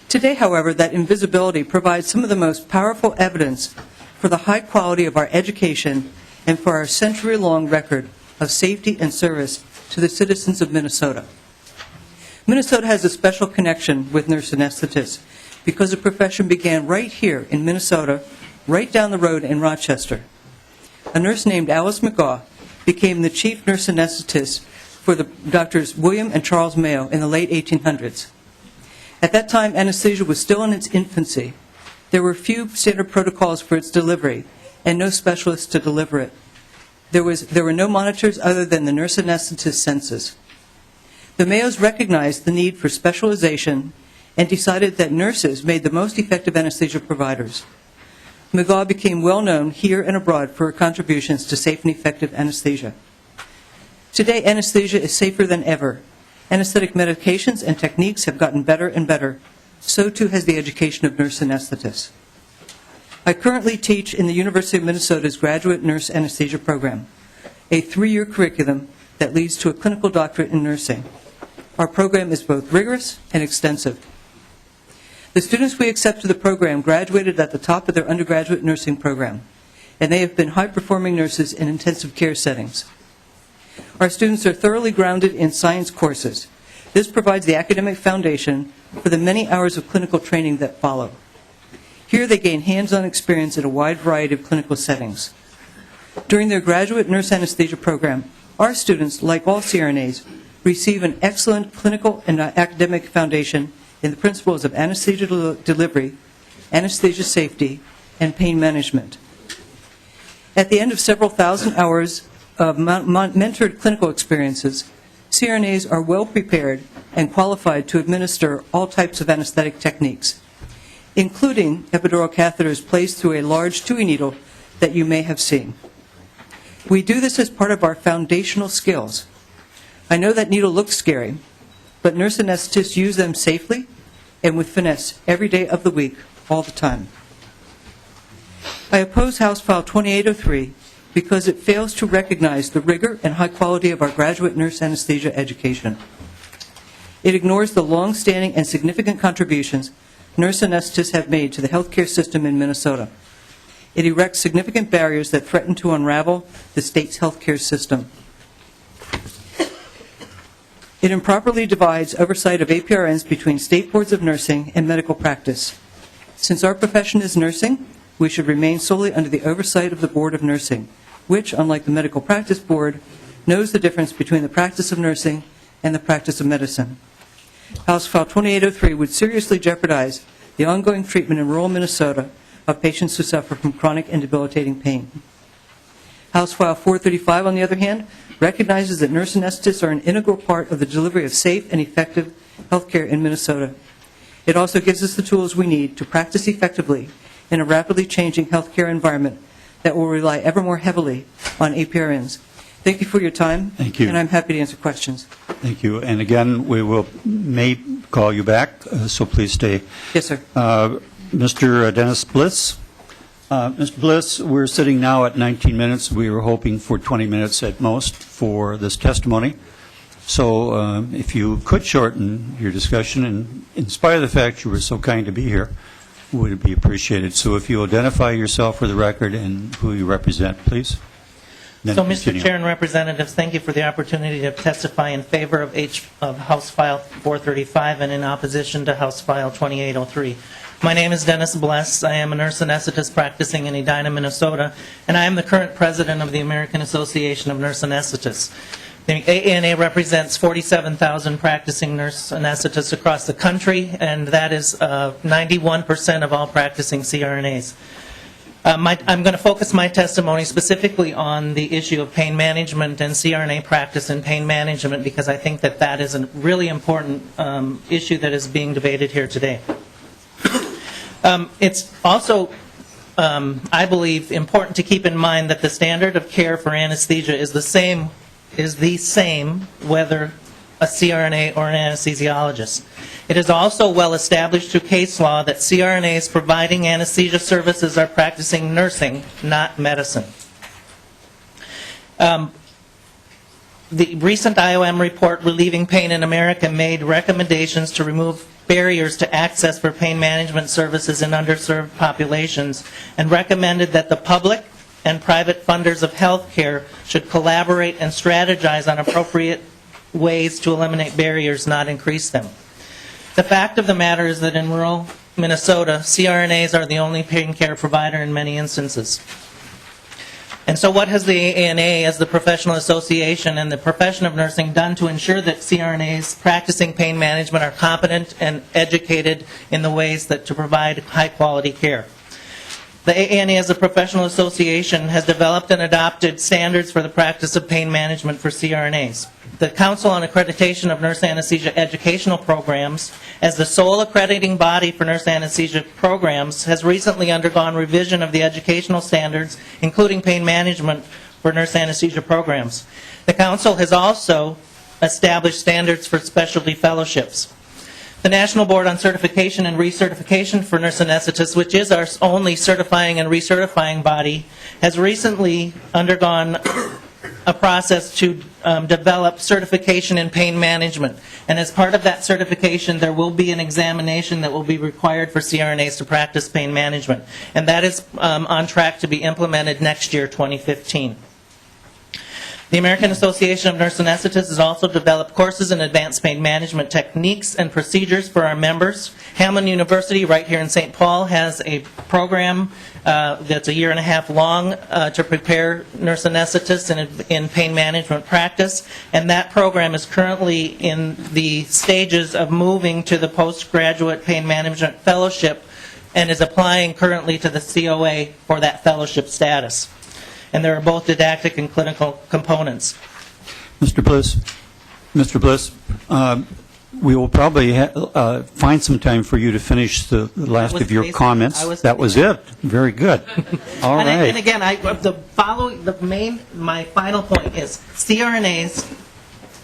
Today, however, that invisibility provides some of the most powerful evidence for the high quality of our education and for our century-long record of safety and service to the citizens of Minnesota. Minnesota has a special connection with nurse anesthetists because the profession began right here in Minnesota, right down the road in Rochester. A nurse named Alice McGaw became the chief nurse anesthetist for the doctors William and Charles Mayo in the late 1800s. At that time, anesthesia was still in its infancy. There were few standard protocols for its delivery and no specialists to deliver it. There were no monitors other than the nurse anesthetist census. The Mayos recognized the need for specialization and decided that nurses made the most effective anesthesia providers. McGaw became well known here and abroad for her contributions to safe and effective anesthesia. Today, anesthesia is safer than ever. Anesthetic medications and techniques have gotten better and better. So too has the education of nurse anesthetists. I currently teach in the University of Minnesota's Graduate Nurse Anesthesia Program, a 3-year curriculum that leads to a clinical doctorate in nursing. Our program is both rigorous and extensive. The students we accept to the program graduated at the top of their undergraduate nursing program, and they have been high-performing nurses in intensive care settings. Our students are thoroughly grounded in science courses. This provides the academic foundation for the many hours of clinical training that follow. Here they gain hands-on experience in a wide variety of clinical settings. During their graduate nurse anesthesia program, our students, like all CRNAs, receive an excellent clinical and academic foundation in the principles of anesthesia delivery, anesthesia safety, and pain management. At the end of several thousand hours of mentored clinical experiences, CRNAs are well prepared and qualified to administer all types of anesthetic techniques, including epidural catheters placed through a large TUI needle that you may have seen. We do this as part of our foundational skills. I know that needle looks scary, but nurse anesthetists use them safely and with finesse every day of the week, all the time. I oppose House File 2803 because it fails to recognize the rigor and high quality of our graduate nurse anesthesia education. It ignores the long-standing and significant contributions nurse anesthetists have made to the healthcare system in Minnesota. It erects significant barriers that threaten to unravel the state's healthcare system. It improperly divides oversight of APRNs between state boards of nursing and medical practice. Since our profession is nursing, we should remain solely under the oversight of the Board of Nursing, which, unlike the Medical Practice Board, knows the difference between the practice of nursing and the practice of medicine. House File 2803 would seriously jeopardize the ongoing treatment in rural Minnesota of patients who suffer from chronic and debilitating pain. House File 435, on the other hand, recognizes that nurse anesthetists are an integral part of the delivery of safe and effective health care in Minnesota. It also gives us the tools we need to practice effectively in a rapidly changing healthcare environment that will rely ever more heavily on APRNs. Thank you for your time. Thank you. And I'm happy to answer questions. Thank you. And again, we may call you back, so please stay. Yes, sir. Mr. Dennis Bliss. Mr. Bliss, we're sitting now at 19 minutes. We were hoping for 20 minutes at most for this testimony. So if you could shorten your discussion, and in spite of the fact you were so kind to be here, would be appreciated. So if you identify yourself for the record and who you represent, please. Then So, Mr. continue. Chair and Representatives, thank you for the opportunity to testify in favor of House File 435 and in opposition to House File 2803. My name is Dennis Bless. I am a nurse anesthetist practicing in Edina, Minnesota, and I am the current president of the American Association of Nurse Anesthetists. The AANA represents 47,000 practicing nurse anesthetists across the country, and that is 91% of all practicing CRNAs. I'm going to focus my testimony specifically on the issue of pain management and CRNA practice and pain management because I think that that is a really important issue that is being debated here today. It's also, I believe, important to keep in mind that the standard of care for anesthesia is the same whether a CRNA or an anesthesiologist. It is also well established through case law that CRNAs providing anesthesia services are practicing nursing, not medicine. The recent IOM report, Relieving Pain in America, made recommendations to remove barriers to access for pain management services in underserved populations and recommended that the public and private funders of health care should collaborate and strategize on appropriate ways to eliminate barriers, not increase them. The fact of the matter is that in rural Minnesota, CRNAs are the only pain care provider in many instances. And so what has the AANA, as the professional association and the profession of nursing, done to ensure that CRNAs practicing pain management are competent and educated in the ways that to provide high-quality care? The AANA, as a professional association, has developed and adopted standards for the practice of pain management for CRNAs. The Council on Accreditation of Nurse Anesthesia Educational Programs, as the sole accrediting body for nurse anesthesia programs, has recently undergone revision of the educational standards, including pain management for nurse anesthesia programs. The Council has also established standards for specialty fellowships. The National Board on Certification and Recertification for Nurse Anesthetists, which is our only certifying and recertifying body, has recently undergone a process to develop certification in pain management. And as part of that certification, there will be an examination that will be required for CRNAs to practice pain management. And that is on track to be implemented next year, 2015. The American Association of Nurse Anesthetists has also developed courses in advanced pain management techniques and procedures for our members. Hamline University, right here in St. Paul, has a program that's a year and a half long to prepare nurse anesthetists in pain management practice, and that program is currently in the stages of moving to the postgraduate pain management fellowship and is applying currently to the COA for that fellowship status. And there are both didactic and clinical components. Mr. Bliss, we will probably find some time for you to finish the last of your comments. That was it. Very good. All right. And again, my final point is CRNAs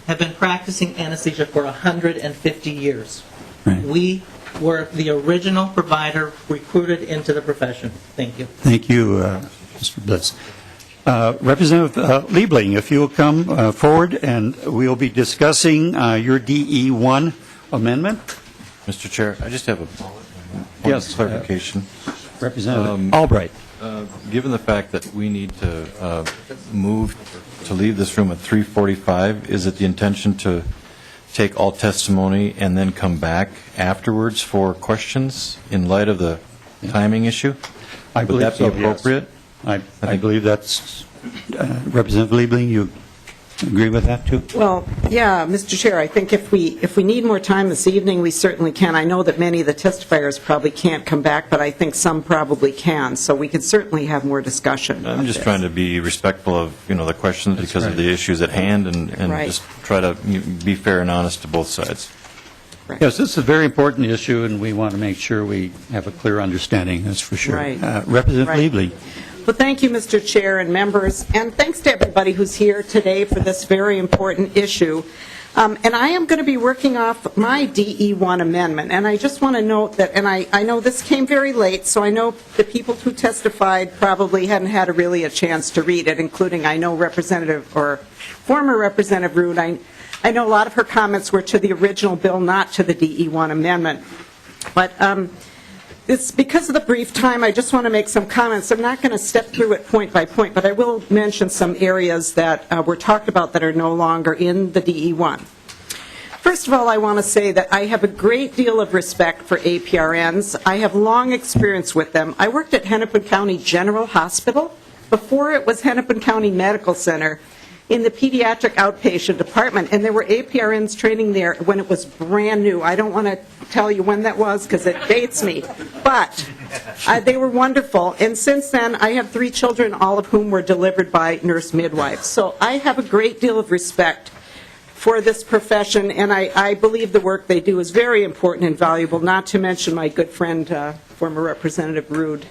have been practicing anesthesia for 150 years. Right. We were the original provider recruited into the profession. Thank you. Thank you, Mr. Bliss. Representative Liebling, if you will come forward, and we'll be discussing your DE1 amendment. Mr. Chair, I just have a point of clarification. Representative Albright. Given the fact that we need to move to leave this room at 3:45, is it the intention to take all testimony and then come back afterwards for questions in light of the timing issue? Would that be appropriate? I believe that's, Representative Liebling, you agree with that, too? Well, yeah, Mr. Chair, I think if we need more time this evening, we certainly can. I know that many of the testifiers probably can't come back, but I think some probably can, so we could certainly have more discussion. I'm just trying to be respectful of, the questions because of the issues at hand and just try to be fair and honest to both sides. Right. Yes, this is a very important issue, and we want to make sure we have a clear understanding, that's for sure. Right. Representative Liebling. Well, thank you, Mr. Chair and members, and thanks to everybody who's here today for this very important issue. And I am going to be working off my DE1 amendment, and I just want to note that, and I know this came very late, so I know the people who testified probably hadn't had a chance to read it, including, I know, former Representative Rood. I know a lot of her comments were to the original bill, not to the DE1 amendment. But it's because of the brief time, I just want to make some comments. I'm not going to step through it point by point, but I will mention some areas that were talked about that are no longer in the DE1. First of all, I want to say that I have a great deal of respect for APRNs. I have long experience with them. I worked at Hennepin County General Hospital before it was Hennepin County Medical Center in the pediatric outpatient department, and there were APRNs training there when it was brand new. I don't want to tell you when that was because it dates me, but they were wonderful. And since then, I have 3 children, all of whom were delivered by nurse midwives. So I have a great deal of respect for this profession, and I believe the work they do is very important and valuable, not to mention my good friend, former Representative Rood.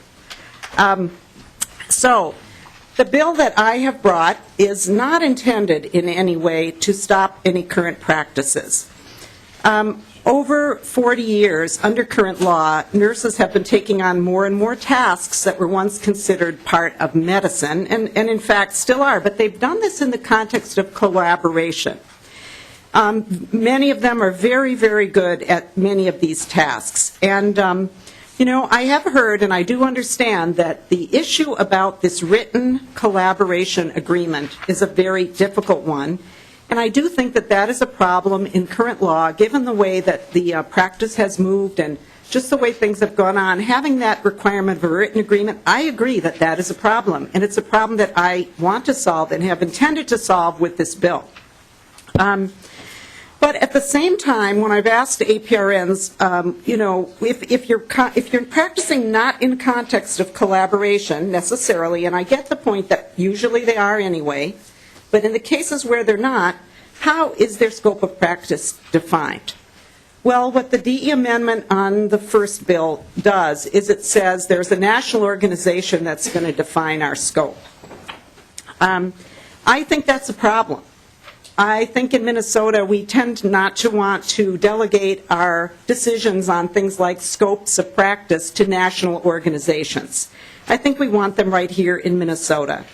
So the bill that I have brought is not intended in any way to stop any current practices. Over 40 years, under current law, nurses have been taking on more and more tasks that were once considered part of medicine, and in fact still are, but they've done this in the context of collaboration. Many of them are very, very good at many of these tasks. And I have heard, and I do understand, that the issue about this written collaboration agreement is a very difficult one. And I do think that that is a problem in current law, given the way that the practice has moved and just the way things have gone on. Having that requirement of a written agreement, I agree that that is a problem, and it's a problem that I want to solve and have intended to solve with this bill. But at the same time, when I've asked APRNs, if you're practicing not in context of collaboration necessarily, and I get the point that usually they are anyway, but in the cases where they're not, how is their scope of practice defined? Well, what the DE amendment on the first bill does is it says there's a national organization that's going to define our scope. I think that's a problem. I think in Minnesota we tend not to want to delegate our decisions on things like scopes of practice to national organizations. I think we want them right here in Minnesota.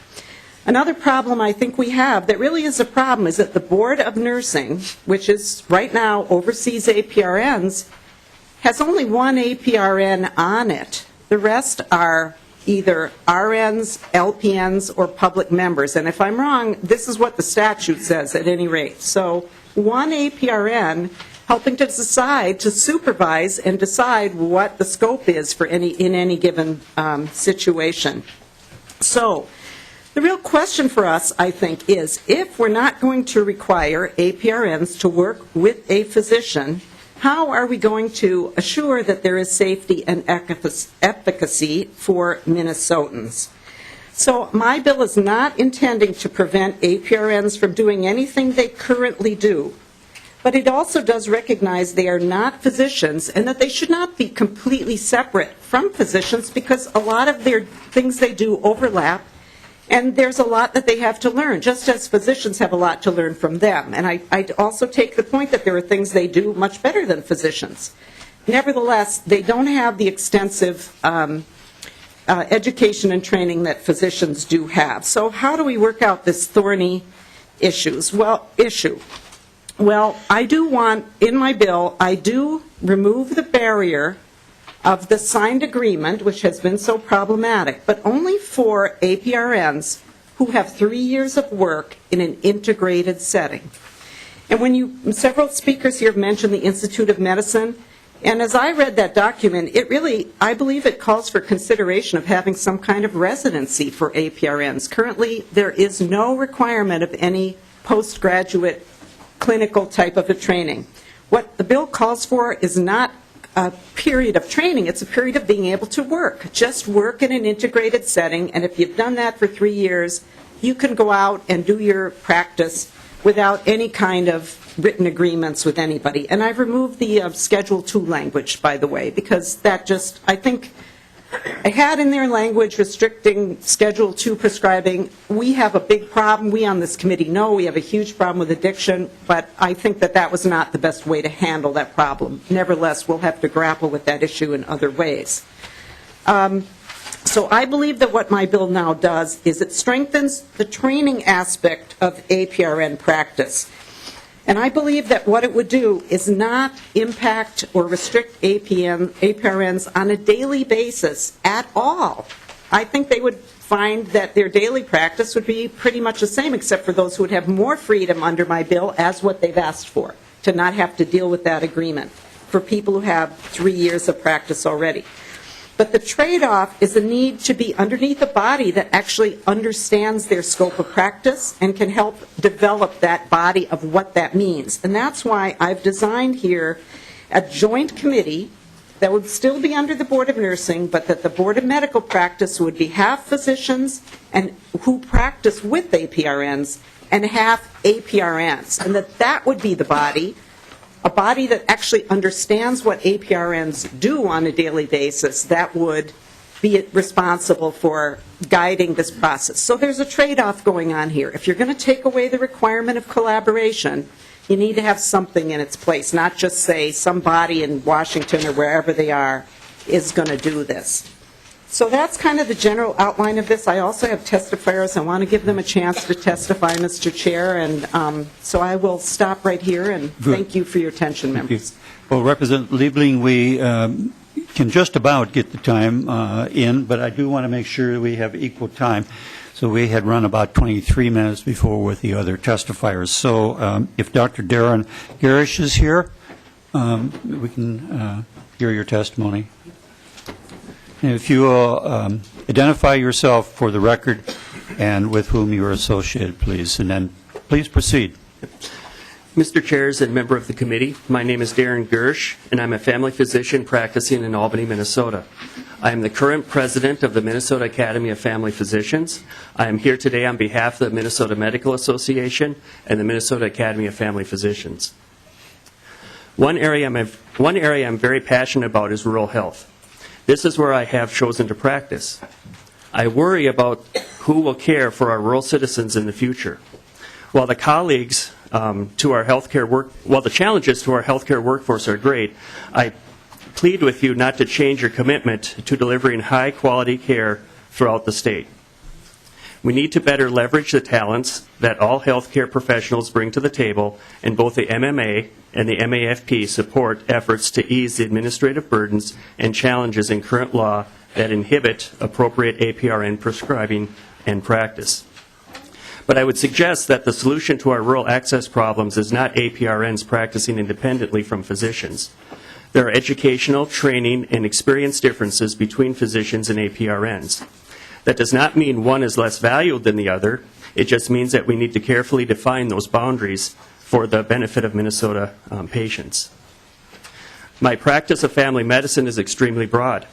Another problem I think we have that really is a problem is that the Board of Nursing, which is right now oversees APRNs, has only one APRN on it. The rest are either RNs, LPNs, or public members. And if I'm wrong, this is what the statute says at any rate. So one APRN helping to decide, to supervise and decide what the scope is for in any given situation. So the real question for us, I think, is if we're not going to require APRNs to work with a physician, how are we going to assure that there is safety and efficacy for Minnesotans? So my bill is not intending to prevent APRNs from doing anything they currently do, but it also does recognize they are not physicians and that they should not be completely separate from physicians because a lot of their things they do overlap. And there's a lot that they have to learn, just as physicians have a lot to learn from them. And I also take the point that there are things they do much better than physicians. Nevertheless, they don't have the extensive education and training that physicians do have. So how do we work out this thorny issue? Well, I do want, in my bill, I do remove the barrier of the signed agreement, which has been so problematic, but only for APRNs who have 3 years of work in an integrated setting. And several speakers here have mentioned the Institute of Medicine, and as I read that document, I believe it calls for consideration of having some kind of residency for APRNs. Currently, there is no requirement of any postgraduate clinical type of a training. What the bill calls for is not a period of training, it's a period of being able to work. Just work in an integrated setting, and if you've done that for 3 years, you can go out and do your practice without any kind of written agreements with anybody. And I've removed the Schedule 2 language, by the way, because that just, I think, I had in their language restricting Schedule 2 prescribing. We have a big problem. We on this committee know we have a huge problem with addiction, but I think that that was not the best way to handle that problem. Nevertheless, we'll have to grapple with that issue in other ways. So I believe that what my bill now does is it strengthens the training aspect of APRN practice. And I believe that what it would do is not impact or restrict APRNs on a daily basis at all. I think they would find that their daily practice would be pretty much the same, except for those who would have more freedom under my bill as what they've asked for, to not have to deal with that agreement for people who have 3 years of practice already. But the trade-off is the need to be underneath a body that actually understands their scope of practice and can help develop that body of what that means. And that's why I've designed here a joint committee that would still be under the Board of Nursing, but that the Board of Medical Practice would be half physicians and who practice with APRNs and half APRNs, and that would be the body, a body that actually understands what APRNs do on a daily basis, that would be responsible for guiding this process. So there's a trade-off going on here. If you're going to take away the requirement of collaboration, you need to have something in its place, not just say somebody in Washington or wherever they are is going to do this. So that's kind of the general outline of this. I also have testifiers. I want to give them a chance to testify, Mr. Chair, and so I will stop right here, and thank you for your attention, members. Well, Representative Liebling, we can just about get the time in, but I do want to make sure we have equal time. So we had run about 23 minutes before with the other testifiers. So if Dr. Darren Garish is here, we can hear your testimony. And if you will identify yourself for the record and with whom you are associated, please, and then please proceed. Mr. Chairs and member of the committee, my name is Darren Gersh, and I'm a family physician practicing in Albany, Minnesota. I am the current president of the Minnesota Academy of Family Physicians. I am here today on behalf of the Minnesota Medical Association and the Minnesota Academy of Family Physicians. One area I'm very passionate about is rural health. This is where I have chosen to practice. I worry about who will care for our rural citizens in the future. While the challenges to our healthcare workforce are great, I plead with you not to change your commitment to delivering high-quality care throughout the state. We need to better leverage the talents that all healthcare professionals bring to the table, and both the MMA and the MAFP support efforts to ease the administrative burdens and challenges in current law that inhibit appropriate APRN prescribing and practice. But I would suggest that the solution to our rural access problems is not APRNs practicing independently from physicians. There are educational, training, and experience differences between physicians and APRNs. That does not mean one is less valued than the other. It just means that we need to carefully define those boundaries for the benefit of Minnesota patients. My practice of family medicine is extremely broad.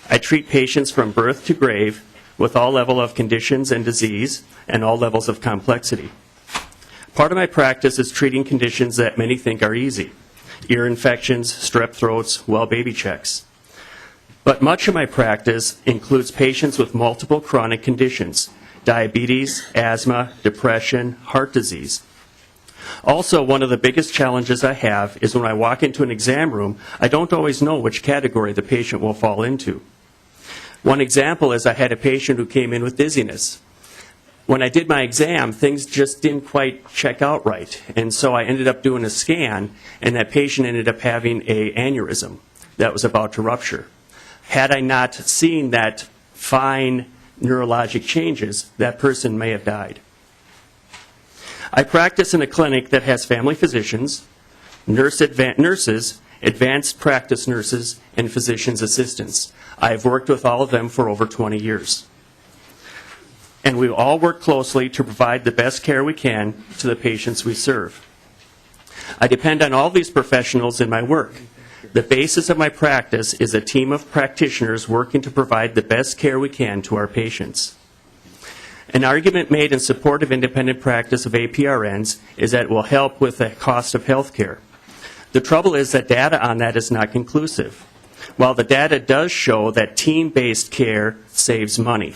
I treat patients from birth to grave with all levels of conditions and disease and all levels of complexity. Part of my practice is treating conditions that many think are easy: ear infections, strep throats, well baby checks. But much of my practice includes patients with multiple chronic conditions: diabetes, asthma, depression, heart disease. Also, one of the biggest challenges I have is when I walk into an exam room, I don't always know which category the patient will fall into. One example is I had a patient who came in with dizziness. When I did my exam, things just didn't quite check out right, and so I ended up doing a scan, and that patient ended up having an aneurysm that was about to rupture. Had I not seen that fine neurologic changes, that person may have died. I practice in a clinic that has family physicians, nurses, advanced practice nurses, and physician's assistants. I have worked with all of them for over 20 years. And we all work closely to provide the best care we can to the patients we serve. I depend on all these professionals in my work. The basis of my practice is a team of practitioners working to provide the best care we can to our patients. An argument made in support of independent practice of APRNs is that it will help with the cost of health care. The trouble is that data on that is not conclusive. While the data does show that team-based care saves money.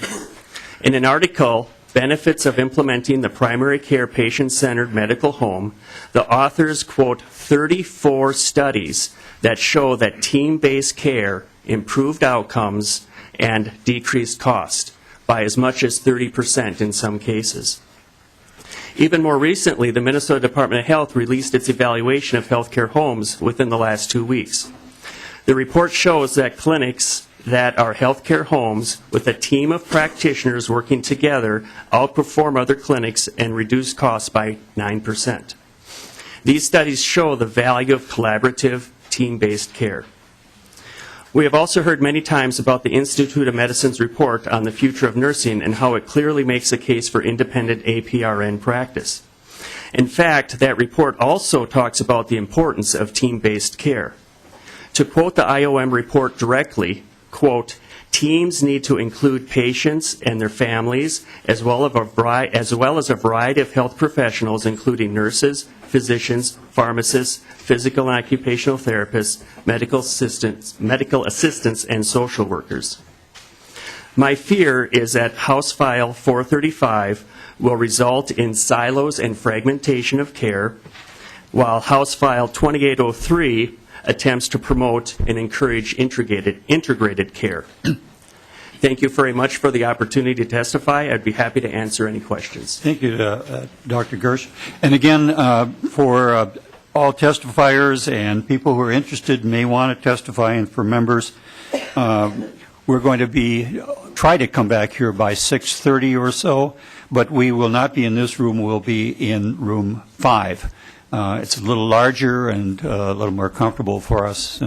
In an article, Benefits of Implementing the Primary Care Patient-Centered Medical Home, the authors quote 34 studies that show that team-based care improved outcomes and decreased cost by as much as 30% in some cases. Even more recently, the Minnesota Department of Health released its evaluation of healthcare homes within the last 2 weeks. The report shows that clinics that are healthcare homes with a team of practitioners working together outperform other clinics and reduce costs by 9%. These studies show the value of collaborative, team-based care. We have also heard many times about the Institute of Medicine's report on the future of nursing and how it clearly makes a case for independent APRN practice. In fact, that report also talks about the importance of team-based care. To quote the IOM report directly, quote, teams need to include patients and their families as well as a variety of health professionals, including nurses, physicians, pharmacists, physical and occupational therapists, medical assistants, and social workers. My fear is that House File 435 will result in silos and fragmentation of care, while House File 2803 attempts to promote and encourage integrated care. Thank you very much for the opportunity to testify. I'd be happy to answer any questions. Thank you, Dr. Gersh. And again, for all testifiers and people who are interested and may want to testify, and for members, we're going to be try to come back here by 6:30 or so, but we will not be in this room, we'll be in room 5. It's a little larger and a little more comfortable for us.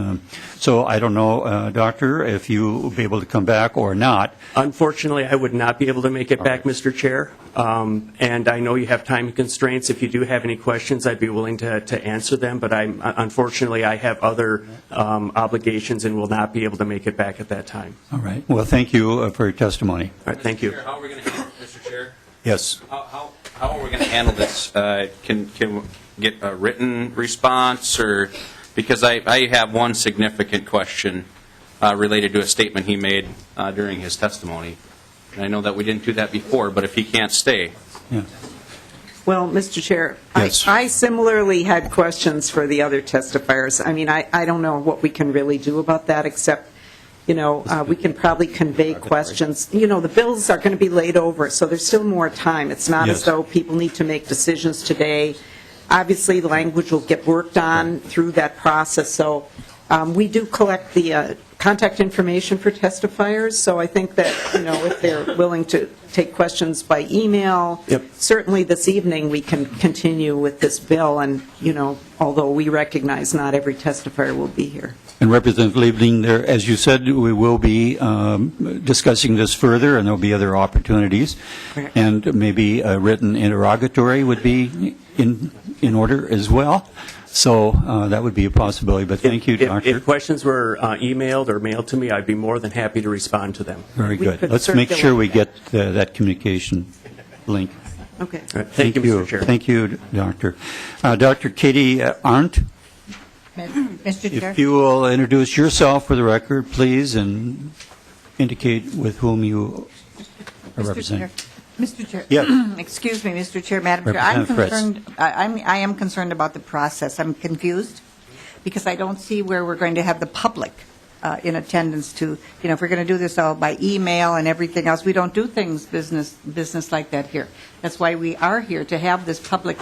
So I don't know, Doctor, if you will be able to come back or not. Unfortunately, I would not be able to make it back, Mr. Chair. And I know you have time constraints. If you do have any questions, I'd be willing to answer them. But unfortunately, I have other obligations and will not be able to make it back at that time. All right. Well, thank you for your testimony. All right. Thank you. How are we going to handle it, Mr. Chair? Yes. How are we going to handle this? Can we get a written response, or because I have one significant question related to a statement he made during his testimony. And I know that we didn't do that before, but if he can't stay. Yeah. Well, Mr. Chair, Yes. I similarly had questions for the other testifiers. I mean, I don't know what we can really do about that, except, we can probably convey questions. The bills are going to be laid over, so there's still more time. It's not as though people need to make decisions today. Obviously, the language will get worked on through that process. So we do collect the contact information for testifiers. So I think that, if they're willing to take questions by email, certainly this evening we can continue with this bill. And, although we recognize not every testifier will be here. And Representative Liebling, as you said, we will be discussing this further, and there will be other opportunities. Right. And maybe a written interrogatory would be in order as well. So that would be a possibility. But thank you, Doctor. If questions were emailed or mailed to me, I'd be more than happy to respond to them. Very We good. could Let's make sure circulate we get that communication link. Okay. All right. Thank you, Mr. Chair. Thank you, Doctor. Dr. Katie Arndt, Mr. Chair. if you will introduce yourself for the record, please, and indicate with whom you are representing. Mr. Chair. Yes. Excuse me, Mr. Chair, Madam Chair. I'm Representative concerned, I am concerned about the process. I'm confused because I don't see where we're going to have the public in attendance to, if we're going to do this all by email and everything else, we don't do things business like that here. That's why we are here, to have this public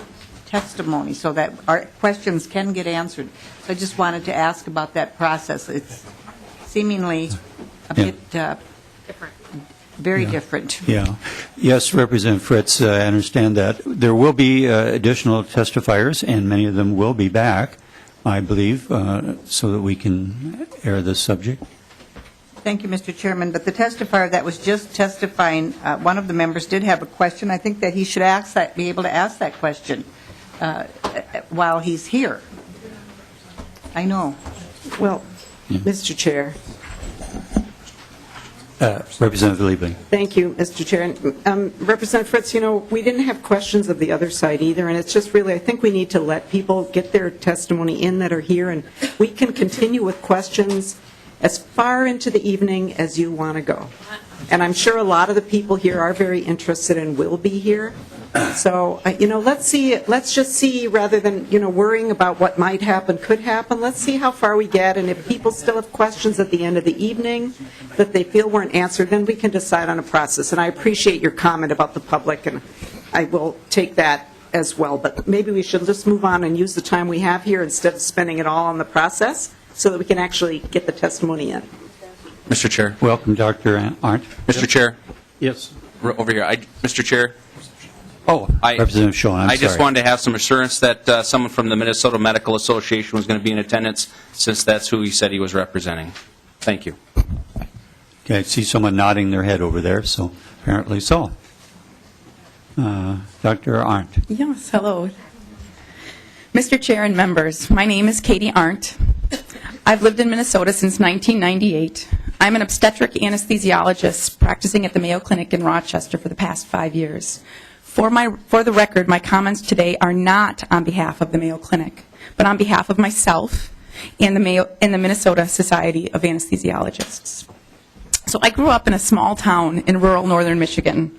testimony so that our questions can get answered. So I just wanted to ask about that process. It's seemingly a bit very different. Yeah. Yes, Representative Fritz, I understand that. There will be additional testifiers, and many of them will be back, I believe, so that we can air this subject. Thank you, Mr. Chairman. But the testifier that was just testifying, one of the members did have a question. I think that he should be able to ask that question while he's here. I know. Well, Mr. Chair. Representative Liebling. Thank you, Mr. Chair. And, Representative Fritz, we didn't have questions of the other side either, and it's just really, I think we need to let people get their testimony in that are here, and we can continue with questions as far into the evening as you want to go. And I'm sure a lot of the people here are very interested and will be here. So, let's just see, rather than, worrying about what might happen, could happen, let's see how far we get. And if people still have questions at the end of the evening that they feel weren't answered, then we can decide on a process. And I appreciate your comment about the public, and I will take that as well. But maybe we should just move on and use the time we have here instead of spending it all on the process so that we can actually get the testimony in. Mr. Chair. Welcome, Dr. Arndt. Mr. Chair. Yes. Over here. Mr. Chair. Oh, Representative Schoen, I'm sorry. I just wanted to have some assurance that someone from the Minnesota Medical Association was going to be in attendance, since that's who he said he was representing. Thank you. Okay, I see someone nodding their head over there, so apparently so. Dr. Arndt. Yes, hello. Mr. Chair and members, my name is Katie Arndt. I've lived in Minnesota since 1998. I'm an obstetric anesthesiologist practicing at the Mayo Clinic in Rochester for the past 5 years. For the record, my comments today are not on behalf of the Mayo Clinic, but on behalf of myself and the Minnesota Society of Anesthesiologists. So I grew up in a small town in rural northern Michigan.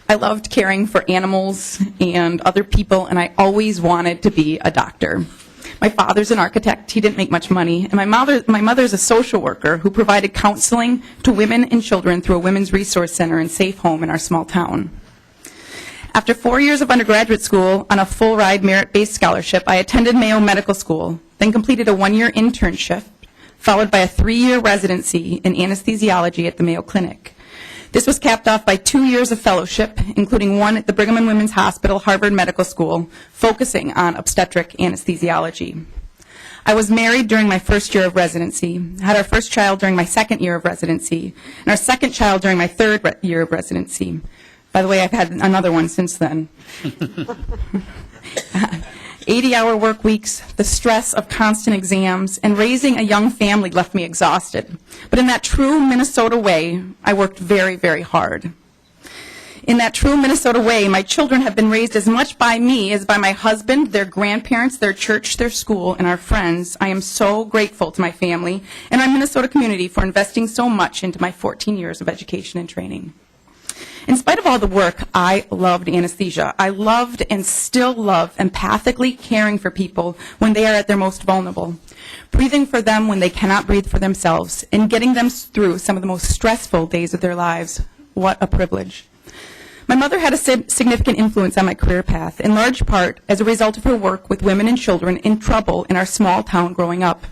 I loved caring for animals and other people, and I always wanted to be a doctor. My father's an architect. He didn't make much money. And my mother's a social worker who provided counseling to women and children through a women's resource center and safe home in our small town. After 4 years of undergraduate school on a full-ride merit-based scholarship, I attended Mayo Medical School, then completed a 1-year internship, followed by a 3-year residency in anesthesiology at the Mayo Clinic. This was capped off by 2 years of fellowship, including one at the Brigham and Women's Hospital, Harvard Medical School, focusing on obstetric anesthesiology. I was married during my first year of residency, had our first child during my second year of residency, and our second child during my third year of residency. By the way, I've had another one since then. 80-hour work weeks, the stress of constant exams, and raising a young family left me exhausted. But in that true Minnesota way, I worked very, very hard. In that true Minnesota way, my children have been raised as much by me as by my husband, their grandparents, their church, their school, and our friends. I am so grateful to my family and my Minnesota community for investing so much into my 14 years of education and training. In spite of all the work, I loved anesthesia. I loved and still love empathically caring for people when they are at their most vulnerable, breathing for them when they cannot breathe for themselves, and getting them through some of the most stressful days of their lives. What a privilege. My mother had a significant influence on my career path, in large part as a result of her work with women and children in trouble in our small town growing up.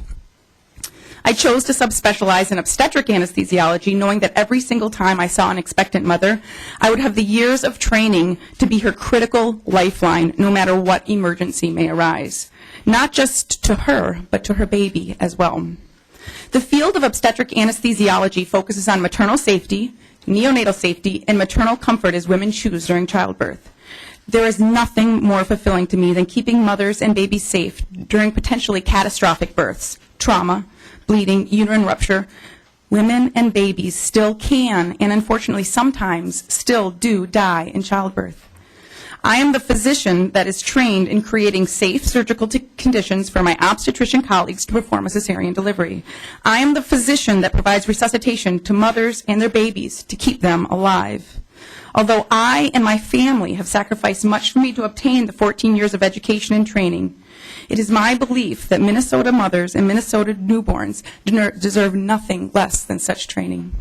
I chose to subspecialize in obstetric anesthesiology, knowing that every single time I saw an expectant mother, I would have the years of training to be her critical lifeline, no matter what emergency may arise. Not just to her, but to her baby as well. The field of obstetric anesthesiology focuses on maternal safety, neonatal safety, and maternal comfort as women choose during childbirth. There is nothing more fulfilling to me than keeping mothers and babies safe during potentially catastrophic births, trauma, bleeding, uterine rupture. Women and babies still can, and unfortunately sometimes still do, die in childbirth. I am the physician that is trained in creating safe surgical conditions for my obstetrician colleagues to perform a cesarean delivery. I am the physician that provides resuscitation to mothers and their babies to keep them alive. Although I and my family have sacrificed much for me to obtain the 14 years of education and training, it is my belief that Minnesota mothers and Minnesota newborns deserve nothing less than such training.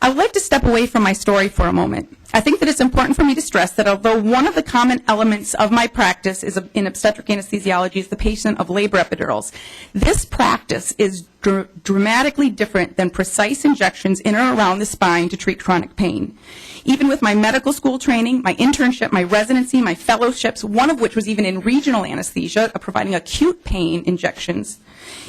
I would like to step away from my story for a moment. I think that it's important for me to stress that although one of the common elements of my practice is in obstetric anesthesiology is the patient of labor epidurals, this practice is dramatically different than precise injections in or around the spine to treat chronic pain. Even with my medical school training, my internship, my residency, my fellowships, one of which was even in regional anesthesia, providing acute pain injections,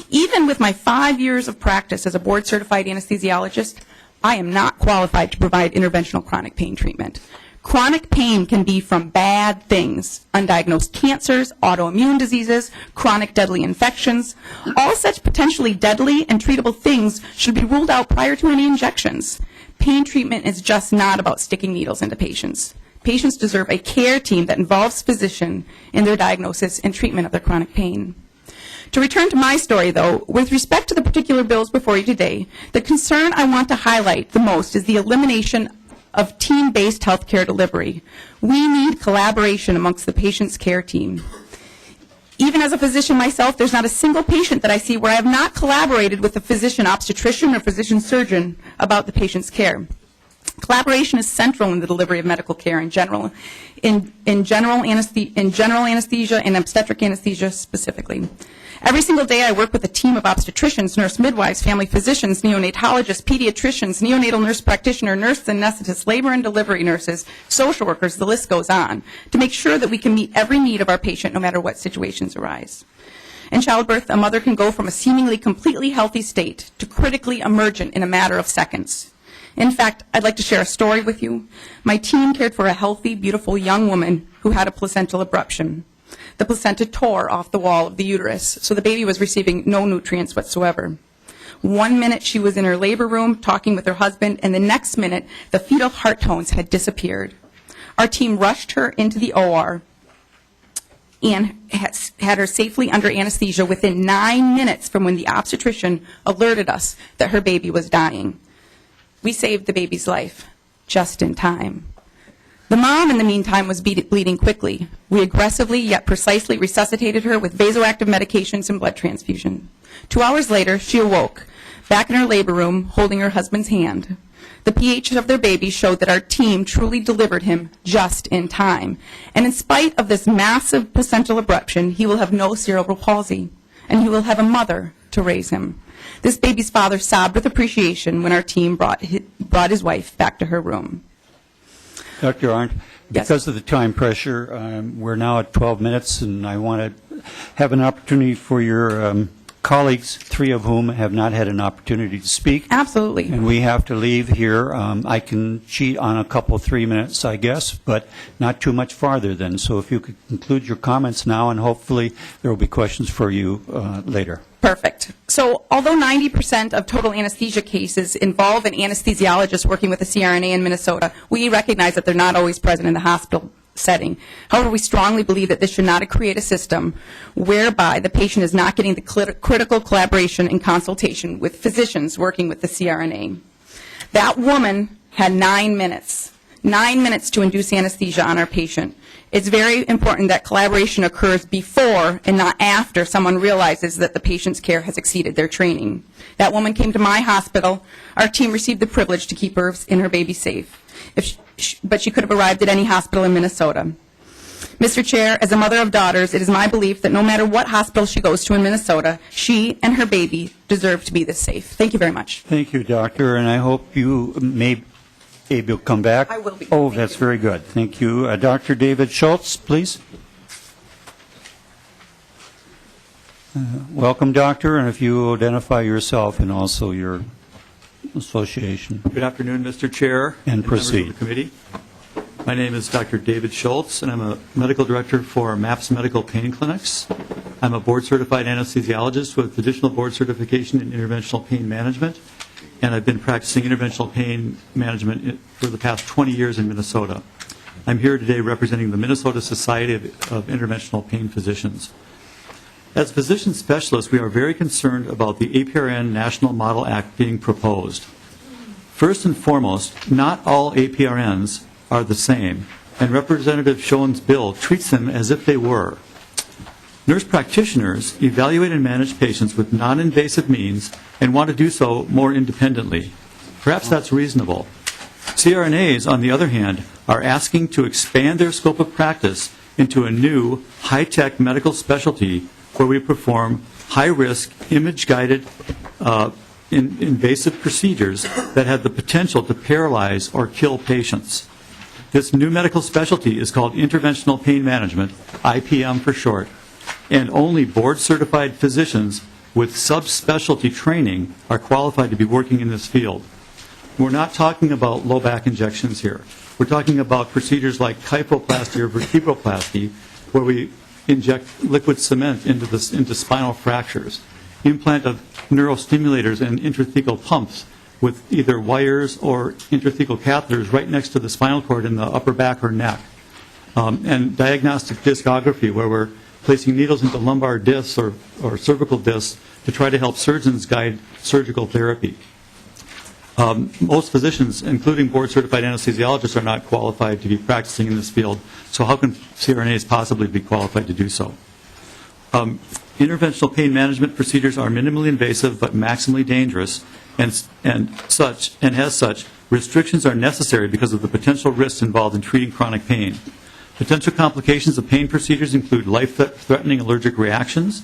even with my 5 years of practice as a board-certified anesthesiologist, I am not qualified to provide interventional chronic pain treatment. Chronic pain can be from bad things, undiagnosed cancers, autoimmune diseases, chronic deadly infections. All such potentially deadly and treatable things should be ruled out prior to any injections. Pain treatment is just not about sticking needles into patients. Patients deserve a care team that involves physician in their diagnosis and treatment of their chronic pain. To return to my story, though, with respect to the particular bills before you today, the concern I want to highlight the most is the elimination of team-based healthcare delivery. We need collaboration amongst the patient's care team. Even as a physician myself, there's not a single patient that I see where I have not collaborated with a physician obstetrician or physician surgeon about the patient's care. Collaboration is central in the delivery of medical care in general, in general anesthesia and obstetric anesthesia specifically. Every single day I work with a team of obstetricians, nurse midwives, family physicians, neonatologists, pediatricians, neonatal nurse practitioner, nurse anesthetists, labor and delivery nurses, social workers, the list goes on, to make sure that we can meet every need of our patient no matter what situations arise. In childbirth, a mother can go from a seemingly completely healthy state to critically emergent in a matter of seconds. In fact, I'd like to share a story with you. My team cared for a healthy, beautiful young woman who had a placental abruption. The placenta tore off the wall of the uterus, so the baby was receiving no nutrients whatsoever. 1 minute she was in her labor room talking with her husband, and the next minute the fetal heart tones had disappeared. Our team rushed her into the OR and had her safely under anesthesia within 9 minutes from when the obstetrician alerted us that her baby was dying. We saved the baby's life just in time. The mom, in the meantime, was bleeding quickly. We aggressively yet precisely resuscitated her with vasoactive medications and blood transfusion. 2 hours later, she awoke, back in her labor room, holding her husband's hand. The pH of their baby showed that our team truly delivered him just in time. And in spite of this massive placental abruption, he will have no cerebral palsy. and he will have a mother to raise him. This baby's father sobbed with appreciation when our team brought his wife back to her room. Dr. Arndt, Yes. because of the time pressure, we're now at 12 minutes, and I want to have an opportunity for your colleagues, 3 of whom have not had an opportunity to speak. Absolutely. And we have to leave here. I can cheat on a couple, 3 minutes, I guess, but not too much farther then. So if you could conclude your comments now, and hopefully there will be questions for you later. Perfect. So although 90% of total anesthesia cases involve an anesthesiologist working with a CRNA in Minnesota, we recognize that they're not always present in the hospital setting. However, we strongly believe that this should not create a system whereby the patient is not getting the critical collaboration and consultation with physicians working with the CRNA. That woman had 9 minutes. 9 minutes to induce anesthesia on our patient. It's very important that collaboration occurs before and not after someone realizes that the patient's care has exceeded their training. That woman came to my hospital. Our team received the privilege to keep her and her baby safe. But she could have arrived at any hospital in Minnesota. Mr. Chair, as a mother of daughters, it is my belief that no matter what hospital she goes to in Minnesota, she and her baby deserve to be this safe. Thank you very much. Thank you, Doctor, and I hope you may able to come back. I will be. Oh, that's very good. Thank you. Dr. David Schultz, please. Welcome, Doctor, and if you identify yourself and also your association. Good afternoon, Mr. Chair. And proceed. Members of the committee. My name is Dr. David Schultz, and I'm a medical director for MAPS Medical Pain Clinics. I'm a board-certified anesthesiologist with additional board certification in interventional pain management, and I've been practicing interventional pain management for the past 20 years in Minnesota. I'm here today representing the Minnesota Society of Interventional Pain Physicians. As physician specialists, we are very concerned about the APRN National Model Act being proposed. First and foremost, not all APRNs are the same, and Representative Schoen's bill treats them as if they were. Nurse practitioners evaluate and manage patients with non-invasive means and want to do so more independently. Perhaps that's reasonable. CRNAs, on the other hand, are asking to expand their scope of practice into a new, high-tech medical specialty where we perform high-risk, image-guided, invasive procedures that have the potential to paralyze or kill patients. This new medical specialty is called interventional pain management, IPM for short, and only board-certified physicians with subspecialty training are qualified to be working in this field. We're not talking about low back injections here. We're talking about procedures like kyphoplasty or vertebroplasty, where we inject liquid cement into spinal fractures, implant of neurostimulators and intrathecal pumps with either wires or intrathecal catheters right next to the spinal cord in the upper back or neck, and diagnostic discography, where we're placing needles into lumbar discs or cervical discs to try to help surgeons guide surgical therapy. Most physicians, including board-certified anesthesiologists, are not qualified to be practicing in this field, so how can CRNAs possibly be qualified to do so? Interventional pain management procedures are minimally invasive but maximally dangerous, and as such, restrictions are necessary because of the potential risks involved in treating chronic pain. Potential complications of pain procedures include life-threatening allergic reactions,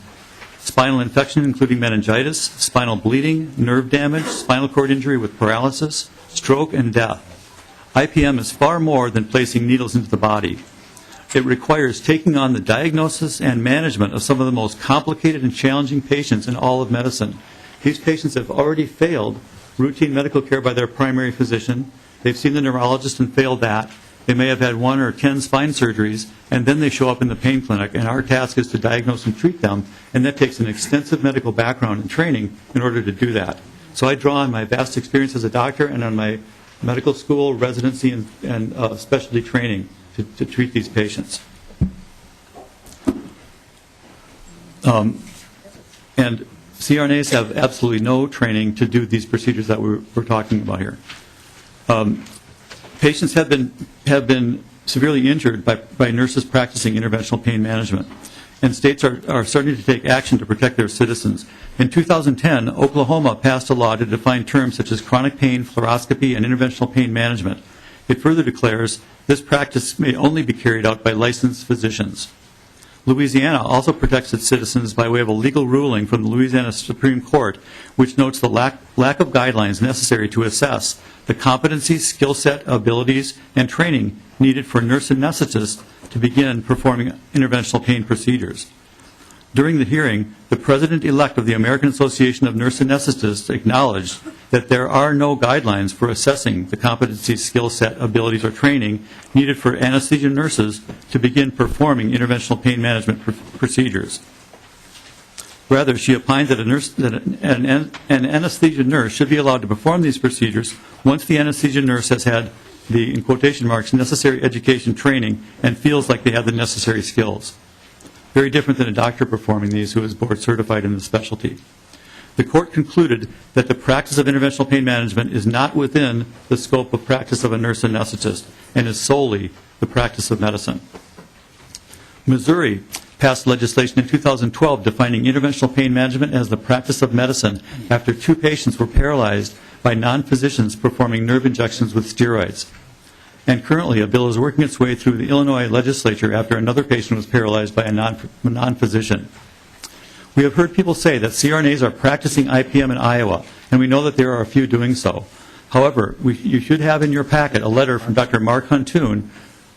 spinal infection including meningitis, spinal bleeding, nerve damage, spinal cord injury with paralysis, stroke, and death. IPM is far more than placing needles into the body. It requires taking on the diagnosis and management of some of the most complicated and challenging patients in all of medicine. These patients have already failed routine medical care by their primary physician. They've seen the neurologist and failed that. They may have had 1 or 10 spine surgeries, and then they show up in the pain clinic, and our task is to diagnose and treat them, and that takes an extensive medical background and training in order to do that. So I draw on my vast experience as a doctor and on my medical school, residency, and specialty training to treat these patients. And CRNAs have absolutely no training to do these procedures that we're talking about here. Patients have been severely injured by nurses practicing interventional pain management, and states are starting to take action to protect their citizens. In 2010, Oklahoma passed a law to define terms such as chronic pain, fluoroscopy, and interventional pain management. It further declares this practice may only be carried out by licensed physicians. Louisiana also protects its citizens by way of a legal ruling from the Louisiana Supreme Court, which notes the lack of guidelines necessary to assess the competencies, skill set, abilities, and training needed for nurse anesthetists to begin performing interventional pain procedures. During the hearing, the president-elect of the American Association of Nurse Anesthetists acknowledged that there are no guidelines for assessing the competency, skill set, abilities, or training needed for anesthesia nurses to begin performing interventional pain management procedures. Rather, she opined that an anesthesia nurse should be allowed to perform these procedures once the anesthesia nurse has had the, in quotation marks, necessary education training and feels like they have the necessary skills. Very different than a doctor performing these who is board certified in the specialty. The court concluded that the practice of interventional pain management is not within the scope of practice of a nurse anesthetist and is solely the practice of medicine. Missouri passed legislation in 2012 defining interventional pain management as the practice of medicine after 2 patients were paralyzed by non-physicians performing nerve injections with steroids. And currently, a bill is working its way through the Illinois legislature after another patient was paralyzed by a non-physician. We have heard people say that CRNAs are practicing IPM in Iowa, and we know that there are a few doing so. However, you should have in your packet a letter from Dr. Mark Huntoon,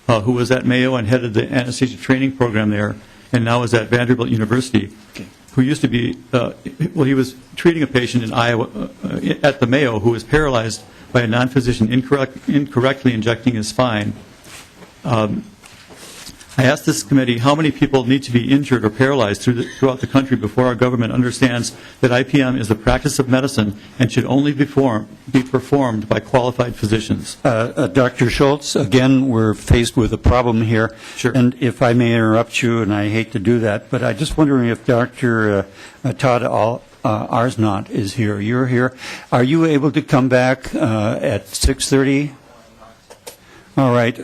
who was at Mayo and headed the anesthesia training program there, and now is at Vanderbilt University, who used to be, he was treating a patient in Iowa at the Mayo who was paralyzed by a non-physician incorrectly injecting his spine. I asked this committee how many people need to be injured or paralyzed throughout the country before our government understands that IPM is the practice of medicine and should only be performed by qualified physicians. Dr. Schultz, again, we're faced with a problem here. Sure. And if I may interrupt you, and I hate to do that, but I'm just wondering if Dr. Todd Arsnot is here. You're here. Are you able to come back at 6:30? All right.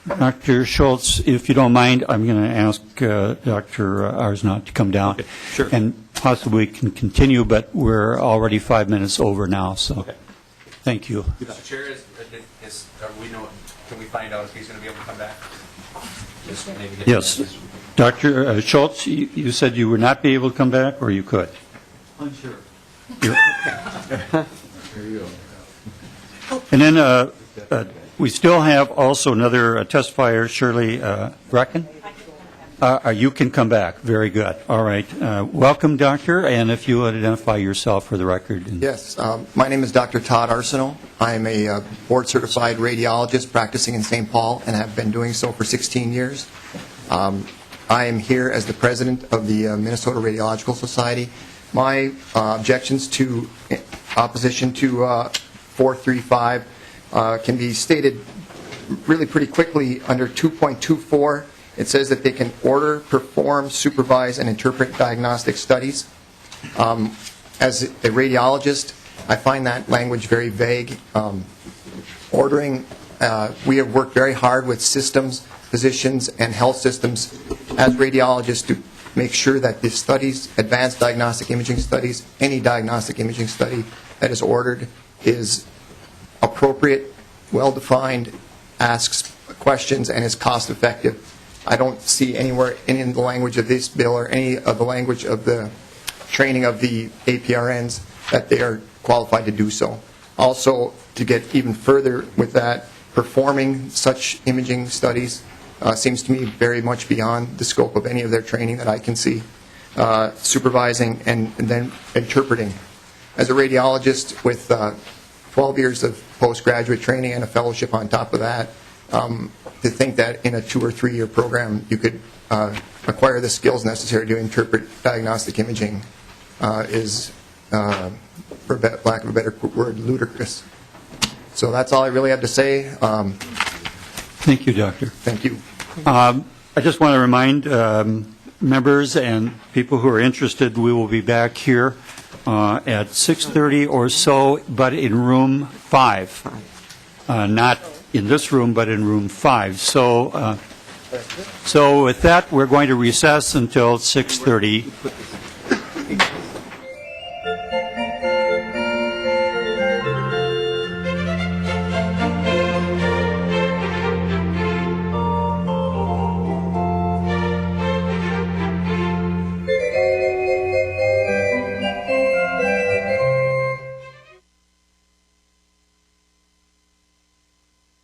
Dr. Schultz, if you don't mind, I'm going to ask Dr. Arsnot to come down. Okay, sure. And possibly can continue, but we're already 5 minutes over now, so Okay. thank you. Mr. Chair, can we find out if he's going to be able to come back? Yes. Dr. Schultz, you said you would not be able to come back, or you could? Unsure. And then we still have also another testifier, Shirley Brecken. You can come back. Very good. All right. Welcome, doctor, and if you would identify yourself for the record. Yes. My name is Dr. Todd Arsenault. I am a board-certified radiologist practicing in St. Paul and have been doing so for 16 years. I am here as the president of the Minnesota Radiological Society. My objections to opposition to 435 can be stated really pretty quickly under 2.24. It says that they can order, perform, supervise, and interpret diagnostic studies. As a radiologist, I find that language very vague. Ordering, we have worked very hard with systems, physicians, and health systems as radiologists to make sure that the studies, advanced diagnostic imaging studies, any diagnostic imaging study that is ordered is appropriate, well-defined, asks questions, and is cost-effective. I don't see anywhere in the language of this bill or any of the language of the training of the APRNs that they are qualified to do so. Also, to get even further with that, performing such imaging studies seems to me very much beyond the scope of any of their training that I can see. Supervising and then interpreting. As a radiologist with 12 years of postgraduate training and a fellowship on top of that, to think that in a 2 or 3 year program you could acquire the skills necessary to interpret diagnostic imaging is, for lack of a better word, ludicrous. So that's all I really have to say. Thank you, doctor. Thank you. I just want to remind members and people who are interested, we will be back here at 6:30 or so, but in room 5. Not in this room, but in room 5. So with that, we're going to recess until 6:30.